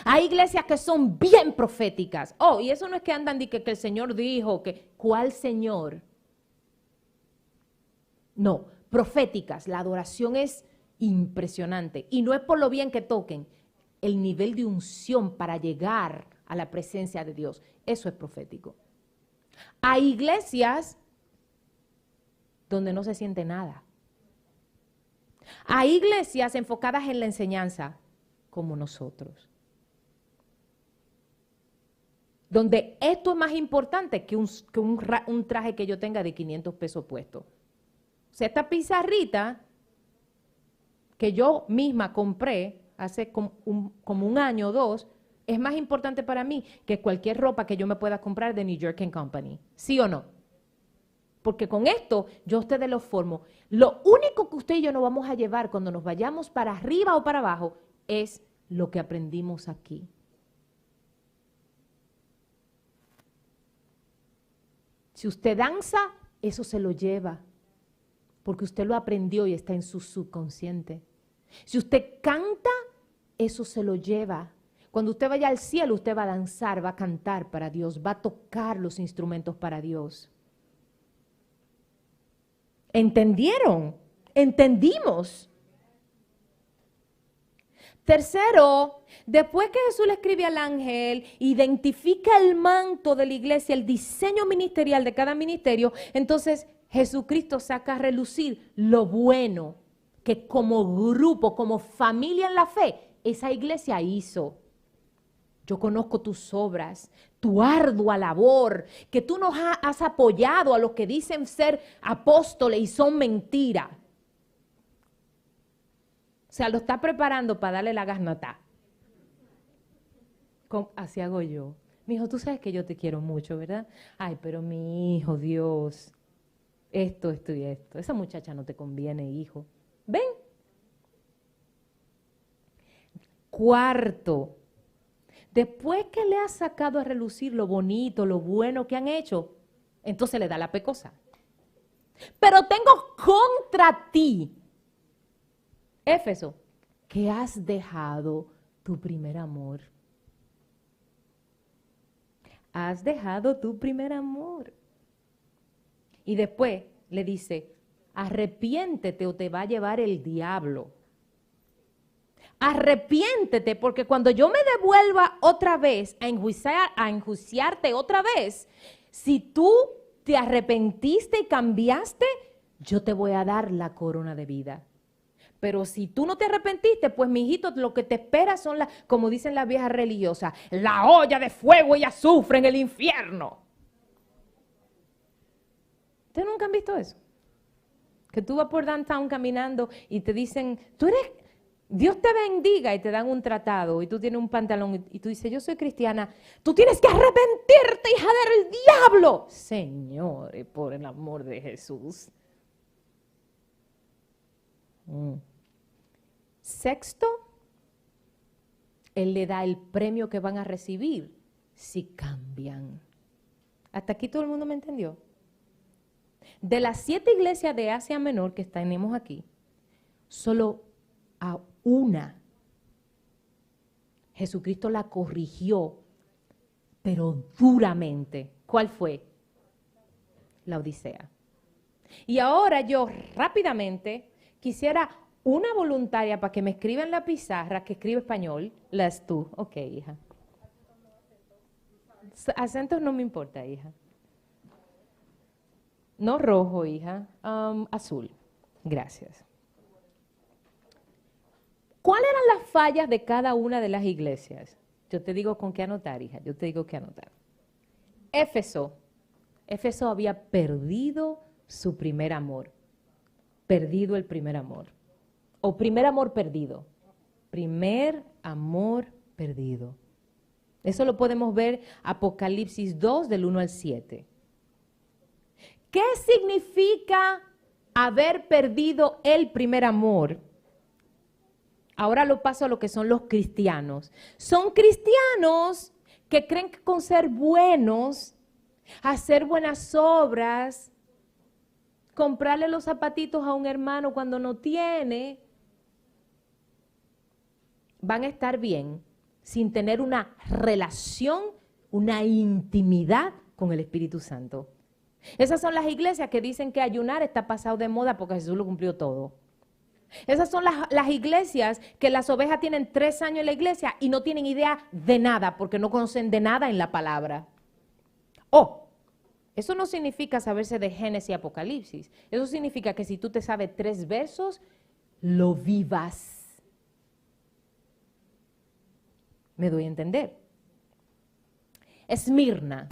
Hay iglesias que son bien proféticas. Oh, y eso no es que andan de que el Señor dijo, que ¿cuál Señor? No, proféticas. La adoración es impresionante. Y no es por lo bien que toquen, el nivel de unción para llegar a la presencia de Dios, eso es profético. Hay iglesias donde no se siente nada. Hay iglesias enfocadas en la enseñanza, como nosotros, donde esto es más importante que un traje que yo tenga de 500 pesos puesto. O sea, esta pizarrita que yo misma compré hace como un año o dos, es más importante para mí que cualquier ropa que yo me pueda comprar de New York & Company. ¿Sí o no? Porque con esto yo a ustedes los formo. Lo único que usted y yo nos vamos a llevar cuando nos vayamos para arriba o para abajo es lo que aprendimos aquí. Si usted danza, eso se lo lleva, porque usted lo aprendió y está en su subconsciente. Si usted canta, eso se lo lleva. Cuando usted vaya al cielo, usted va a danzar, va a cantar para Dios, va a tocar los instrumentos para Dios. ¿Entendieron? ¿Entendimos? Tercero, después que Jesús le escribe al ángel, identifica el manto de la iglesia, el diseño ministerial de cada ministerio, entonces Jesucristo saca a relucir lo bueno que como grupo, como familia en la fe, esa iglesia hizo. Yo conozco tus obras, tu ardua labor, que tú nos has apoyado a los que dicen ser apóstoles y son mentiras. O sea, lo está preparando para darle la gasnata. Así hago yo. Mi hijo, tú sabes que yo te quiero mucho, ¿verdad? Ay, pero mi hijo, Dios, esto y esto. Esa muchacha no te conviene, hijo. ¿Ven? Cuarto, después que le has sacado a relucir lo bonito, lo bueno que han hecho, entonces le da la pecosa. Pero tengo contra ti, Éfeso, que has dejado tu primer amor. Has dejado tu primer amor. Y después le dice, arrepiéntete o te va a llevar el diablo. Arrepiéntete, porque cuando yo me devuelva otra vez a enjuiciarte otra vez, si tú te arrepentiste y cambiaste, yo te voy a dar la corona de vida. Pero si tú no te arrepentiste, pues mi hijito, lo que te espera son como dicen las viejas religiosas, la olla de fuego y azufre en el infierno. ¿Ustedes nunca han visto eso? Que tú vas por downtown caminando y te dicen, Dios te bendiga, y te dan un tratado y tú tienes un pantalón y tú dices, yo soy cristiana, tú tienes que arrepentirte, hija del diablo. Señores, por el amor de Jesús. Sexto, Él le da el premio que van a recibir si cambian. ¿Hasta aquí todo el mundo me entendió? De las 7 iglesias de Asia Menor que tenemos aquí, solo a una Jesucristo la corrigió, pero duramente. ¿Cuál fue? La Odisea. Y ahora yo rápidamente quisiera una voluntaria para que me escriba en la pizarra, que escribe español. Las tú. Ok, hija. Acentos no me importa, hija. No rojo, hija. Azul. Gracias. ¿Cuáles eran las fallas de cada una de las iglesias? Yo te digo con qué anotar, hija. Yo te digo qué anotar. Éfeso. Éfeso había perdido su primer amor. Perdido el primer amor. O primer amor perdido. Primer amor perdido. Eso lo podemos ver Apocalipsis 2 del 1 al 7. ¿Qué significa haber perdido el primer amor? Ahora lo paso a lo que son los cristianos. Son cristianos que creen que con ser buenos, hacer buenas obras, comprarle los zapatitos a un hermano cuando no tiene, van a estar bien sin tener una relación, una intimidad con el Espíritu Santo. Esas son las iglesias que dicen que ayunar está pasado de moda porque Jesús lo cumplió todo. Esas son las iglesias que las ovejas tienen 3 años en la iglesia y no tienen idea de nada porque no conocen de nada en la palabra. Eso no significa saberse de Génesis y Apocalipsis. Eso significa que si tú te sabes 3 versos, lo vivas. ¿Me doy a entender? Esmirna.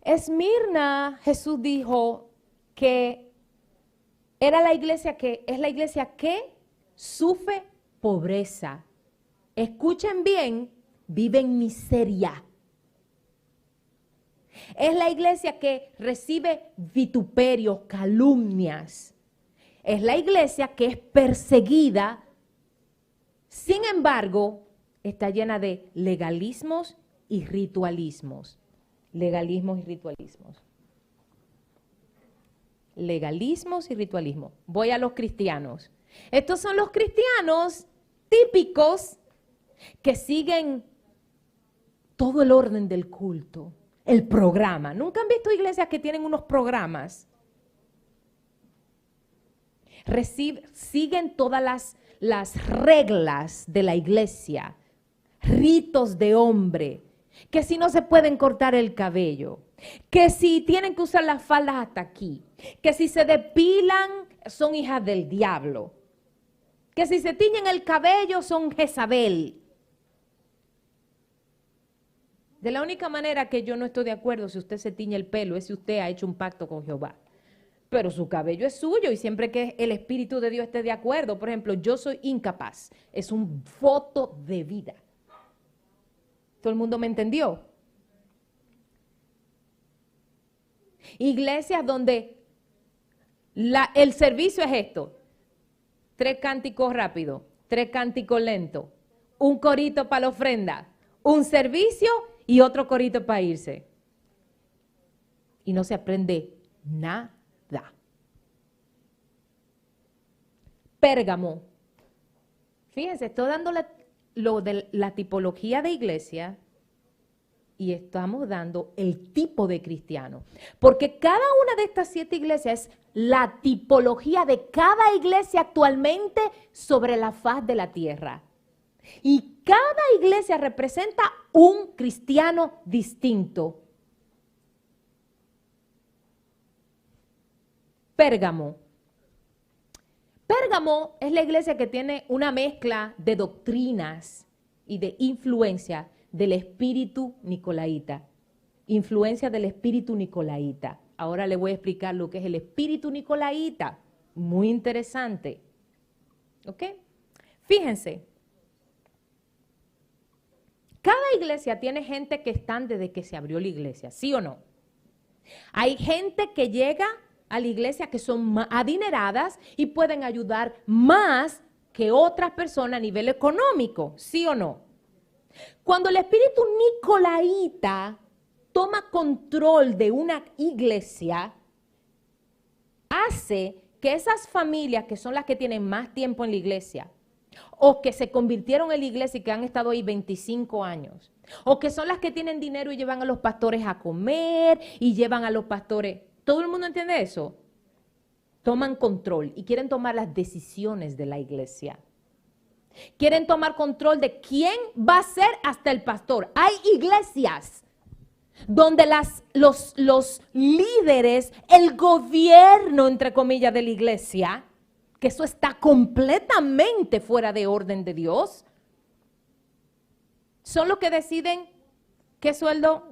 Esmirna, Jesús dijo que era la iglesia que es la iglesia que sufre pobreza. Escuchen bien, vive en miseria. Es la iglesia que recibe vituperios, calumnias. Es la iglesia que es perseguida. Sin embargo, está llena de legalismos y ritualismos. Legalismos y ritualismos. Legalismos y ritualismos. Voy a los cristianos. Estos son los cristianos típicos que siguen todo el orden del culto, el programa. ¿Nunca han visto iglesias que tienen unos programas? Siguen todas las reglas de la iglesia, ritos de hombre, que si no se pueden cortar el cabello, que si tienen que usar las faldas hasta aquí, que si se depilan son hijas del diablo, que si se tiñen el cabello son Jezabel. De la única manera que yo no estoy de acuerdo si usted se tiñe el pelo es si usted ha hecho un pacto con Jehová. Pero su cabello es suyo y siempre que el Espíritu de Dios esté de acuerdo, por ejemplo, yo soy incapaz, es un voto de vida. ¿Todo el mundo me entendió? Iglesias donde el servicio es esto: 3 cánticos rápidos, 3 cánticos lentos, un corito para la ofrenda, un servicio y otro corito para irse. Y no se aprende nada. Pérgamo. Fíjense, estoy dando lo de la tipología de iglesia y estamos dando el tipo de cristiano. Porque cada una de estas 7 iglesias es la tipología de cada iglesia actualmente sobre la faz de la tierra. Y cada iglesia representa un cristiano distinto. Pérgamo. Pérgamo es la iglesia que tiene una mezcla de doctrinas y de influencia del espíritu nicolaíta. Influencia del espíritu nicolaíta. Ahora le voy a explicar lo que es el espíritu nicolaíta. Muy interesante. ¿Ok? Fíjense. Cada iglesia tiene gente que están desde que se abrió la iglesia, ¿sí o no? Hay gente que llega a la iglesia que son adineradas y pueden ayudar más que otras personas a nivel económico, ¿sí o no? Cuando el espíritu nicolaíta toma control de una iglesia, hace que esas familias que son las que tienen más tiempo en la iglesia, o que se convirtieron en la iglesia y que han estado ahí 25 años, o que son las que tienen dinero y llevan a los pastores a comer y llevan a los pastores. ¿Todo el mundo entiende eso? Toman control y quieren tomar las decisiones de la iglesia. Quieren tomar control de quién va a ser hasta el pastor. Hay iglesias donde los líderes, el gobierno, entre comillas, de la iglesia, que eso está completamente fuera de orden de Dios, son los que deciden qué sueldo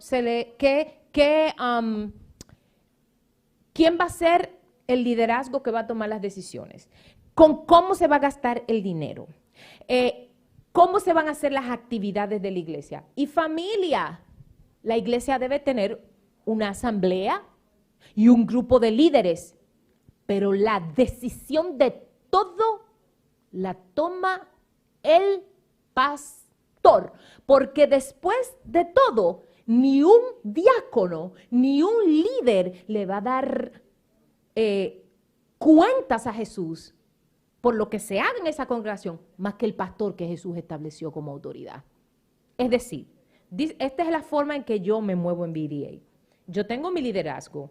quién va a ser el liderazgo que va a tomar las decisiones, con cómo se va a gastar el dinero, cómo se van a hacer las actividades de la iglesia. Y familia, la iglesia debe tener una asamblea y un grupo de líderes, pero la decisión de todo la toma el pastor, porque después de todo, ni un diácono, ni un líder le va a dar cuentas a Jesús por lo que se haga en esa congregación, más que el pastor que Jesús estableció como autoridad. Es decir, esta es la forma en que yo me muevo en BDA. Yo tengo mi liderazgo,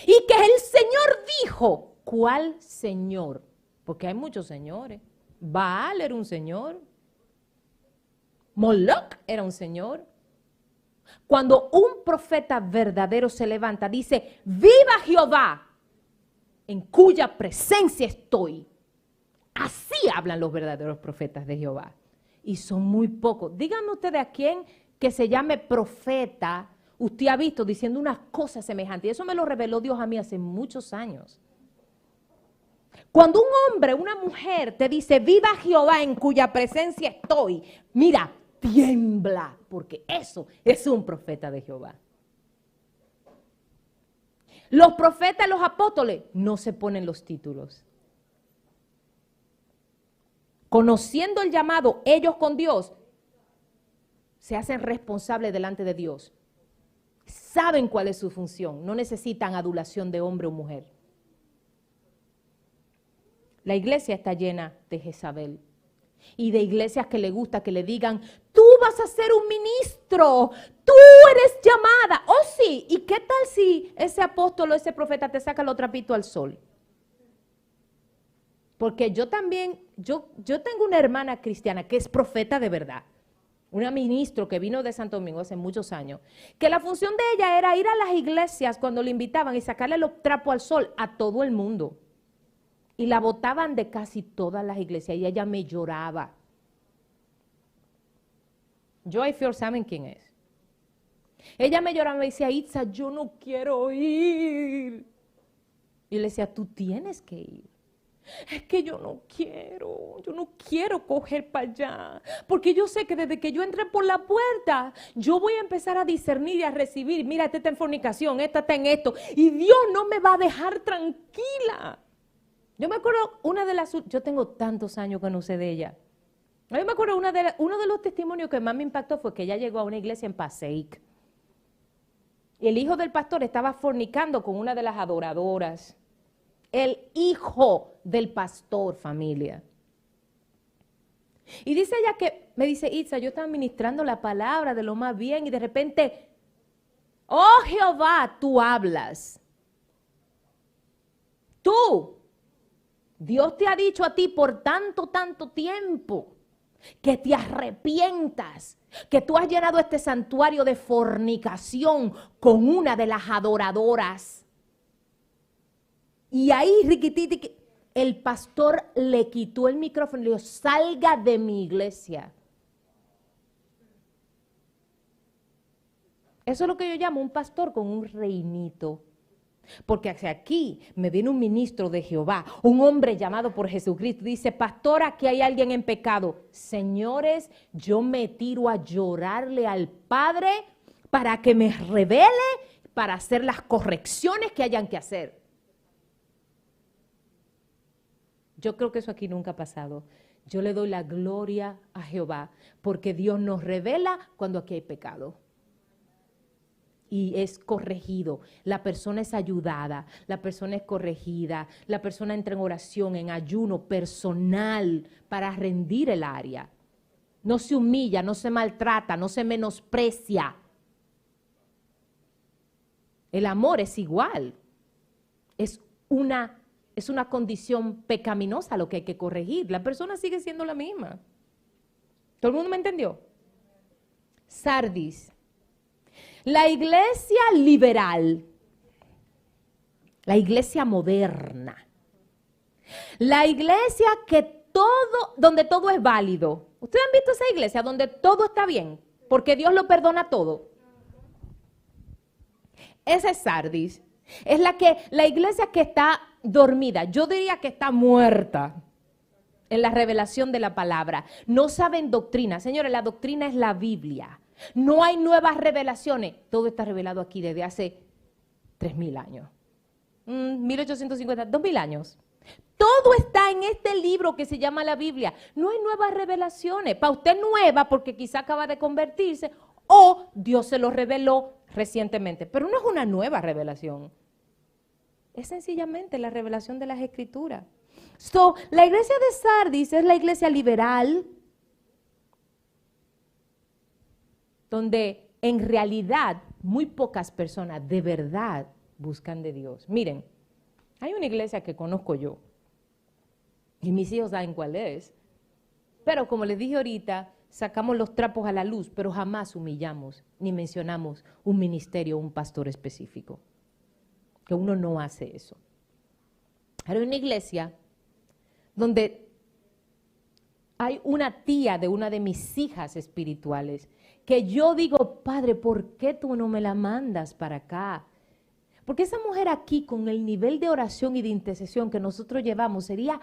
Y que el Señor dijo, ¿cuál Señor? Porque hay muchos señores. Baal era un señor. Moloch era un señor. Cuando un profeta verdadero se levanta, dice, viva Jehová, en cuya presencia estoy. Así hablan los verdaderos profetas de Jehová. Y son muy pocos. Díganme ustedes a quién que se llame profeta, usted ha visto diciendo unas cosas semejantes. Y eso me lo reveló Dios a mí hace muchos años. Cuando un hombre, una mujer te dice, viva Jehová en cuya presencia estoy, mira, tiembla, porque eso es un profeta de Jehová. Los profetas, los apóstoles, no se ponen los títulos. Conociendo el llamado, ellos con Dios, se hacen responsables delante de Dios. Saben cuál es su función, no necesitan adulación de hombre o mujer. La iglesia está llena de Jezabel y de iglesias que le gusta que le digan, tú vas a ser un ministro, tú eres llamada. Oh sí, ¿y qué tal si ese apóstol o ese profeta te saca los trapitos al sol? Porque yo también, yo tengo una hermana cristiana que es profeta de verdad, una ministro que vino de Santo Domingo hace muchos años, que la función de ella era ir a las iglesias cuando le invitaban y sacarle los trapos al sol a todo el mundo. Y la botaban de casi todas las iglesias y ella me lloraba. Joy Fior, ¿saben quién es? Ella me lloraba y me decía, Itza, yo no quiero ir. Y le decía, tú tienes que ir. Es que yo no quiero coger para allá, porque yo sé que desde que yo entré por la puerta, yo voy a empezar a discernir y a recibir, mira, esta está en fornicación, esta está en esto, y Dios no me va a dejar tranquila. Yo me acuerdo yo tengo tantos años que no sé de ella. Yo me acuerdo uno de los testimonios que más me impactó fue que ella llegó a una iglesia en Passaic. Y el hijo del pastor estaba fornicando con una de las adoradoras. El hijo del pastor, familia. Y dice ella que, me dice, Itza, yo estaba ministrando la palabra de lo más bien y de repente, oh Jehová, tú hablas. Tú. Dios te ha dicho a ti por tanto tiempo que te arrepientas, que tú has llenado este santuario de fornicación con una de las adoradoras. Y ahí, riquititi, el pastor le quitó el micrófono y le dijo, salga de mi iglesia. Eso es lo que yo llamo un pastor con un reinito. Porque hacia aquí me viene un ministro de Jehová, un hombre llamado por Jesucristo, dice, pastor, aquí hay alguien en pecado. Señores, yo me tiro a llorarle al Padre para que me revele, para hacer las correcciones que hayan que hacer. Yo creo que eso aquí nunca ha pasado. Yo le doy la gloria a Jehová, porque Dios nos revela cuando aquí hay pecado. Y es corregido, la persona es ayudada, la persona es corregida, la persona entra en oración, en ayuno personal para rendir el área. No se humilla, no se maltrata, no se menosprecia. El amor es igual, es una condición pecaminosa lo que hay que corregir. La persona sigue siendo la misma. ¿Todo el mundo me entendió? Sardis. La iglesia liberal, la iglesia moderna, la iglesia donde todo es válido. ¿Ustedes han visto esa iglesia donde todo está bien? Porque Dios lo perdona todo. Esa es Sardis. Es la iglesia que está dormida. Yo diría que está muerta en la revelación de la palabra. No saben doctrina. Señores, la doctrina es la Biblia. No hay nuevas revelaciones. Todo está revelado aquí desde hace 3.000 años. 1850, 2.000 años. Todo está en este libro que se llama la Biblia. No hay nuevas revelaciones. Para usted nueva porque quizá acaba de convertirse o Dios se lo reveló recientemente. Pero no es una nueva revelación. Es sencillamente la revelación de las Escrituras. La iglesia de Sardis es la iglesia liberal, donde en realidad muy pocas personas de verdad buscan de Dios. Miren, hay una iglesia que conozco yo, y mis hijos saben cuál es, pero como les dije ahorita, sacamos los trapos a la luz, pero jamás humillamos ni mencionamos un ministerio o un pastor específico, que uno no hace eso. Hay una iglesia donde hay una tía de una de mis hijas espirituales que yo digo, Padre, ¿por qué tú no me la mandas para acá? Porque esa mujer aquí, con el nivel de oración y de intercesión que nosotros llevamos, sería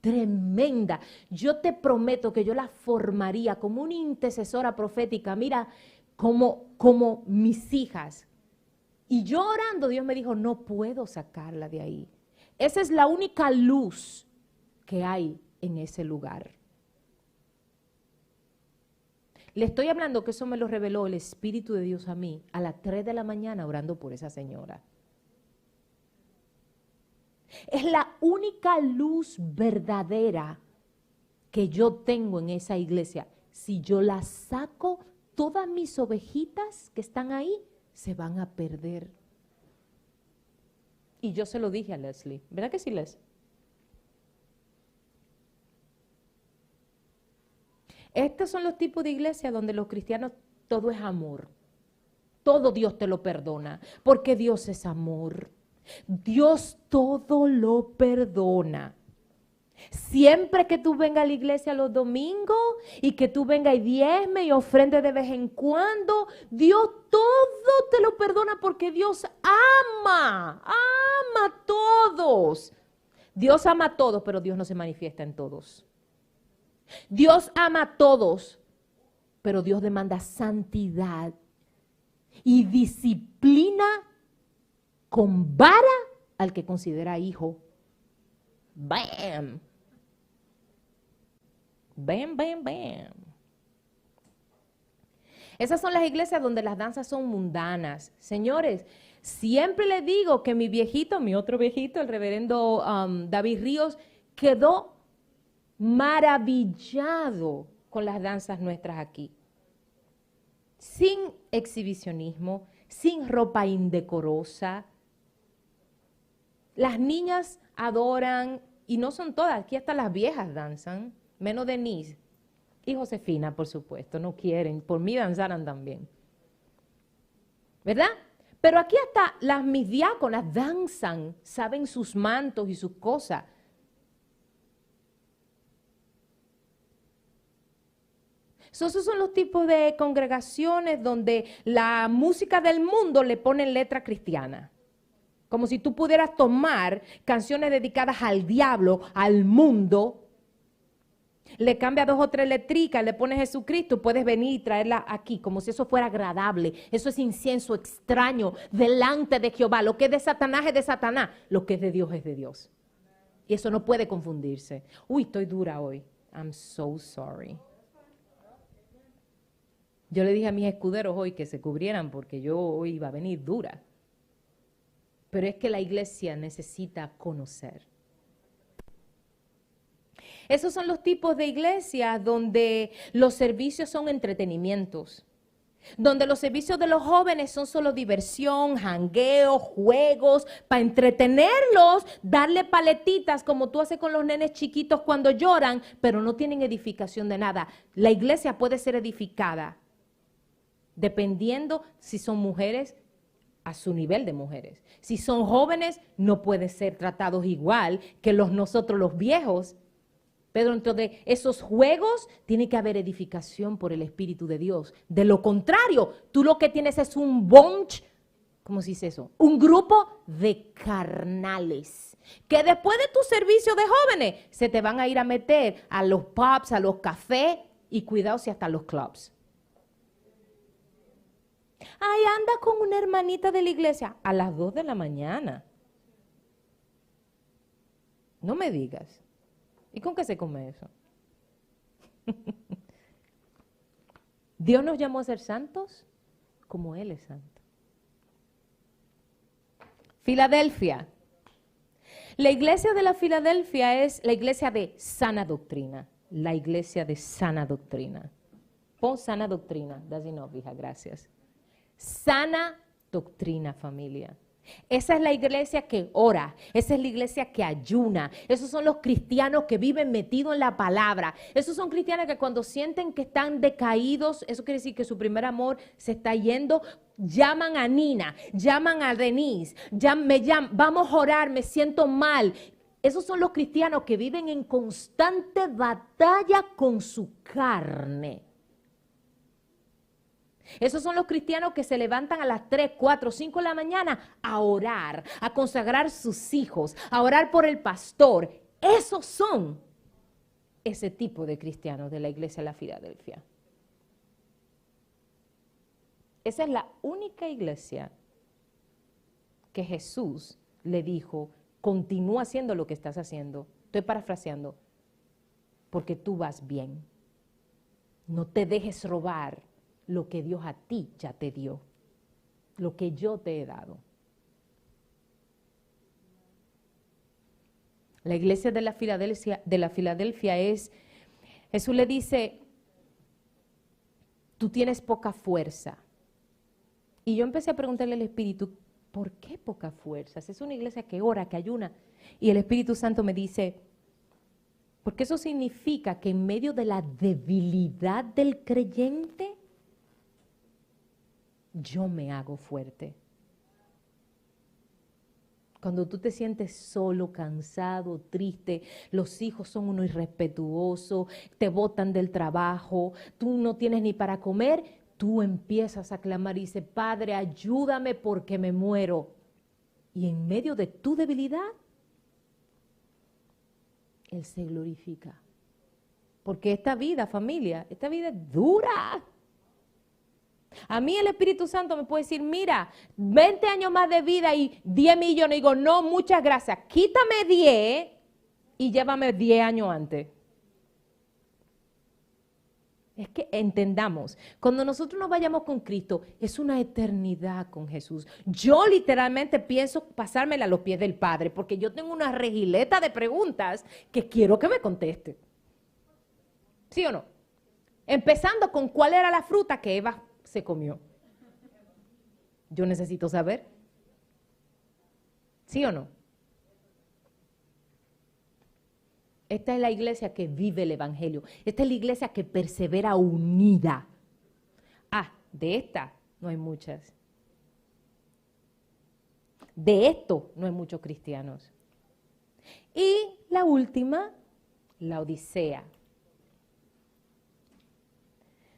tremenda. Yo te prometo que yo la formaría como una intercesora profética, mira, como mis hijas. Y yo orando, Dios me dijo, no puedo sacarla de ahí. Esa es la única luz que hay en ese lugar. Le estoy hablando que eso me lo reveló el Espíritu de Dios a mí a las 3 de la mañana orando por esa señora. Es la única luz verdadera que yo tengo en esa iglesia. Si yo la saco, todas mis ovejitas que están ahí se van a perder. Y yo se lo dije a Leslie. ¿Verdad que sí, Les? Estos son los tipos de iglesias donde los cristianos todo es amor. Todo Dios te lo perdona, porque Dios es amor. Dios todo lo perdona. Siempre que tú vengas a la iglesia los domingos y que tú vengas y diezme y ofrende de vez en cuando, Dios todo te lo perdona porque Dios ama a todos. Dios ama a todos, pero Dios no se manifiesta en todos. Dios ama a todos, pero Dios demanda santidad y disciplina con vara al que considera hijo. ¡Bam! ¡Bam, bam, bam! Esas son las iglesias donde las danzas son mundanas. Señores, siempre les digo que mi otro viejito, el reverendo David Ríos, quedó maravillado con las danzas nuestras aquí. Sin exhibicionismo, sin ropa indecorosa. Las niñas adoran, y no son todas, aquí hasta las viejas danzan, menos Denise y Josefina, por supuesto, no quieren, por mí danzaran también. ¿Verdad? Pero aquí hasta las mis diáconas danzan, saben sus mantos y sus cosas. Esos son los tipos de congregaciones donde la música del mundo le ponen letra cristiana. Como si tú pudieras tomar canciones dedicadas al diablo, al mundo, le cambias 2 o 3 letricas, le pones Jesucristo, puedes venir y traerla aquí, como si eso fuera agradable. Eso es incienso extraño delante de Jehová. Lo que es de Satanás es de Satanás, lo que es de Dios es de Dios. Y eso no puede confundirse. Uy, estoy dura hoy. I'm so sorry. Yo le dije a mis escuderos hoy que se cubrieran porque yo hoy iba a venir dura. Pero es que la iglesia necesita conocer. Esos son los tipos de iglesias donde los servicios son entretenimientos, donde los servicios de los jóvenes son solo diversión, jangueo, juegos, para entretenerlos, darle paletitas como tú haces con los nenes chiquitos cuando lloran, pero no tienen edificación de nada. La iglesia puede ser edificada dependiendo si son mujeres, a su nivel de mujeres. Si son jóvenes, no pueden ser tratados igual que nosotros los viejos. Pero dentro de esos juegos tiene que haber edificación por el Espíritu de Dios. De lo contrario, tú lo que tienes es un bunch, ¿cómo se dice eso? Un grupo de carnales que después de tu servicio de jóvenes se te van a ir a meter a los pubs, a los cafés y cuidado si hasta los clubs. Ay, anda con una hermanita de la iglesia a las 2 de la mañana. No me digas. ¿Y con qué se come eso? Dios nos llamó a ser santos como Él es santo. Filadelfia. La iglesia de la Filadelfia es la iglesia de sana doctrina. La iglesia de sana doctrina. Pon sana doctrina. That's enough, hija, gracias. Sana doctrina, familia. Esa es la iglesia que ora, esa es la iglesia que ayuna, esos son los cristianos que viven metidos en la palabra, esos son cristianos que cuando sienten que están decaídos, eso quiere decir que su primer amor se está yendo, llaman a Nina, llaman a Denise, vamos a orar, me siento mal. Esos son los cristianos que viven en constante batalla con su carne. Esos son los cristianos que se levantan a las 3, 4, 5 de la mañana a orar, a consagrar sus hijos, a orar por el pastor. Esos son ese tipo de cristianos de la iglesia de la Filadelfia. Esa es la única iglesia que Jesús le dijo, continúa haciendo lo que estás haciendo. Estoy parafraseando, porque tú vas bien. No te dejes robar lo que Dios a ti ya te dio, lo que yo te he dado. La iglesia de la Filadelfia es, Jesús le dice, tú tienes poca fuerza. Y yo empecé a preguntarle al Espíritu, ¿por qué poca fuerza? Es una iglesia que ora, que ayuna. Y el Espíritu Santo me dice, porque eso significa que en medio de la debilidad del creyente, yo me hago fuerte. Cuando tú te sientes solo, cansado, triste, los hijos son uno irrespetuoso, te botan del trabajo, tú no tienes ni para comer, tú empiezas a clamar y dices, Padre, ayúdame porque me muero. Y en medio de tu debilidad, Él se glorifica. Porque esta vida, familia, esta vida es dura. A mí el Espíritu Santo me puede decir, mira, 20 años más de vida y 10 millones. Y digo, no, muchas gracias. Quítame 10 y llévame 10 años antes. Es que entendamos, cuando nosotros nos vayamos con Cristo, es una eternidad con Jesús. Yo literalmente pienso pasármela a los pies del Padre, porque yo tengo una regileta de preguntas que quiero que me conteste. ¿Sí o no? Empezando con cuál era la fruta que Eva se comió. Yo necesito saber. ¿Sí o no? Esta es la iglesia que vive el evangelio. Esta es la iglesia que persevera unida. Ah, de esta no hay muchas. De esto no hay muchos cristianos. Y la última, la Odisea.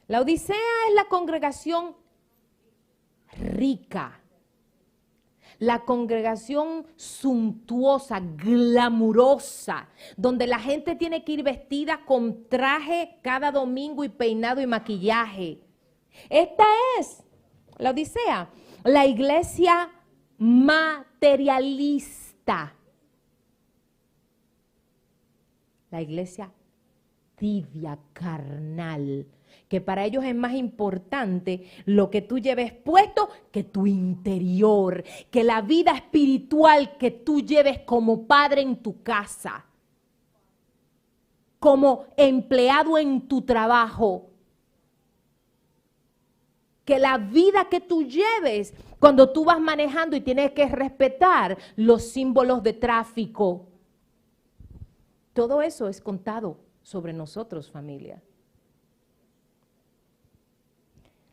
La Odisea es la congregación rica, la congregación suntuosa, glamurosa, donde la gente tiene que ir vestida con traje cada domingo y peinado y maquillaje. Esta es la Odisea, la iglesia materialista, la iglesia tibia, carnal, que para ellos es más importante lo que tú lleves puesto que tu interior, que la vida espiritual que tú lleves como padre en tu casa, como empleado en tu trabajo, que la vida que tú lleves cuando tú vas manejando y tienes que respetar los símbolos de tráfico. Todo eso es contado sobre nosotros, familia.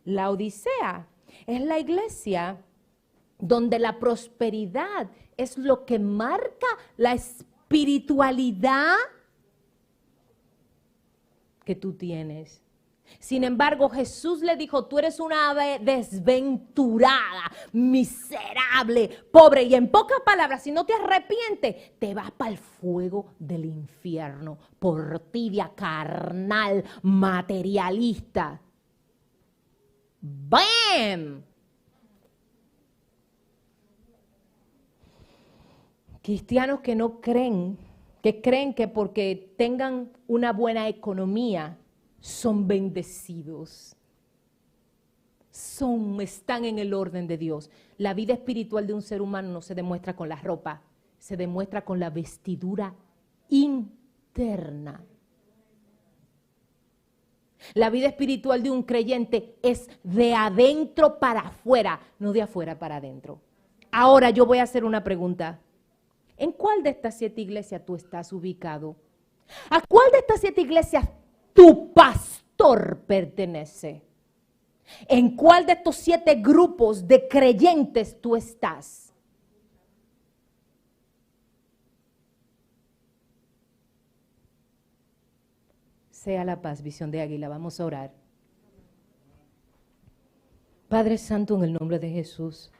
La Odisea es la iglesia donde la prosperidad es lo que marca la espiritualidad que tú tienes. Sin embargo, Jesús le dijo, tú eres una ave desventurada, miserable, pobre. Y en pocas palabras, si no te arrepientes, te vas para el fuego del infierno por tibia, carnal, materialista. ¡Bam! Cristianos que no creen, que creen que porque tengan una buena economía son bendecidos, están en el orden de Dios. La vida espiritual de un ser humano no se demuestra con la ropa, se demuestra con la vestidura interna. La vida espiritual de un creyente es de adentro para afuera, no de afuera para adentro. Ahora yo voy a hacer una pregunta. ¿En cuál de estas 7 iglesias tú estás ubicado? ¿A cuál de estas 7 iglesias tu pastor pertenece? ¿En cuál de estos 7 grupos de creyentes tú estás? Sea la paz, Visión de Águila. Vamos a orar. Padre Santo, en el nombre de Jesús.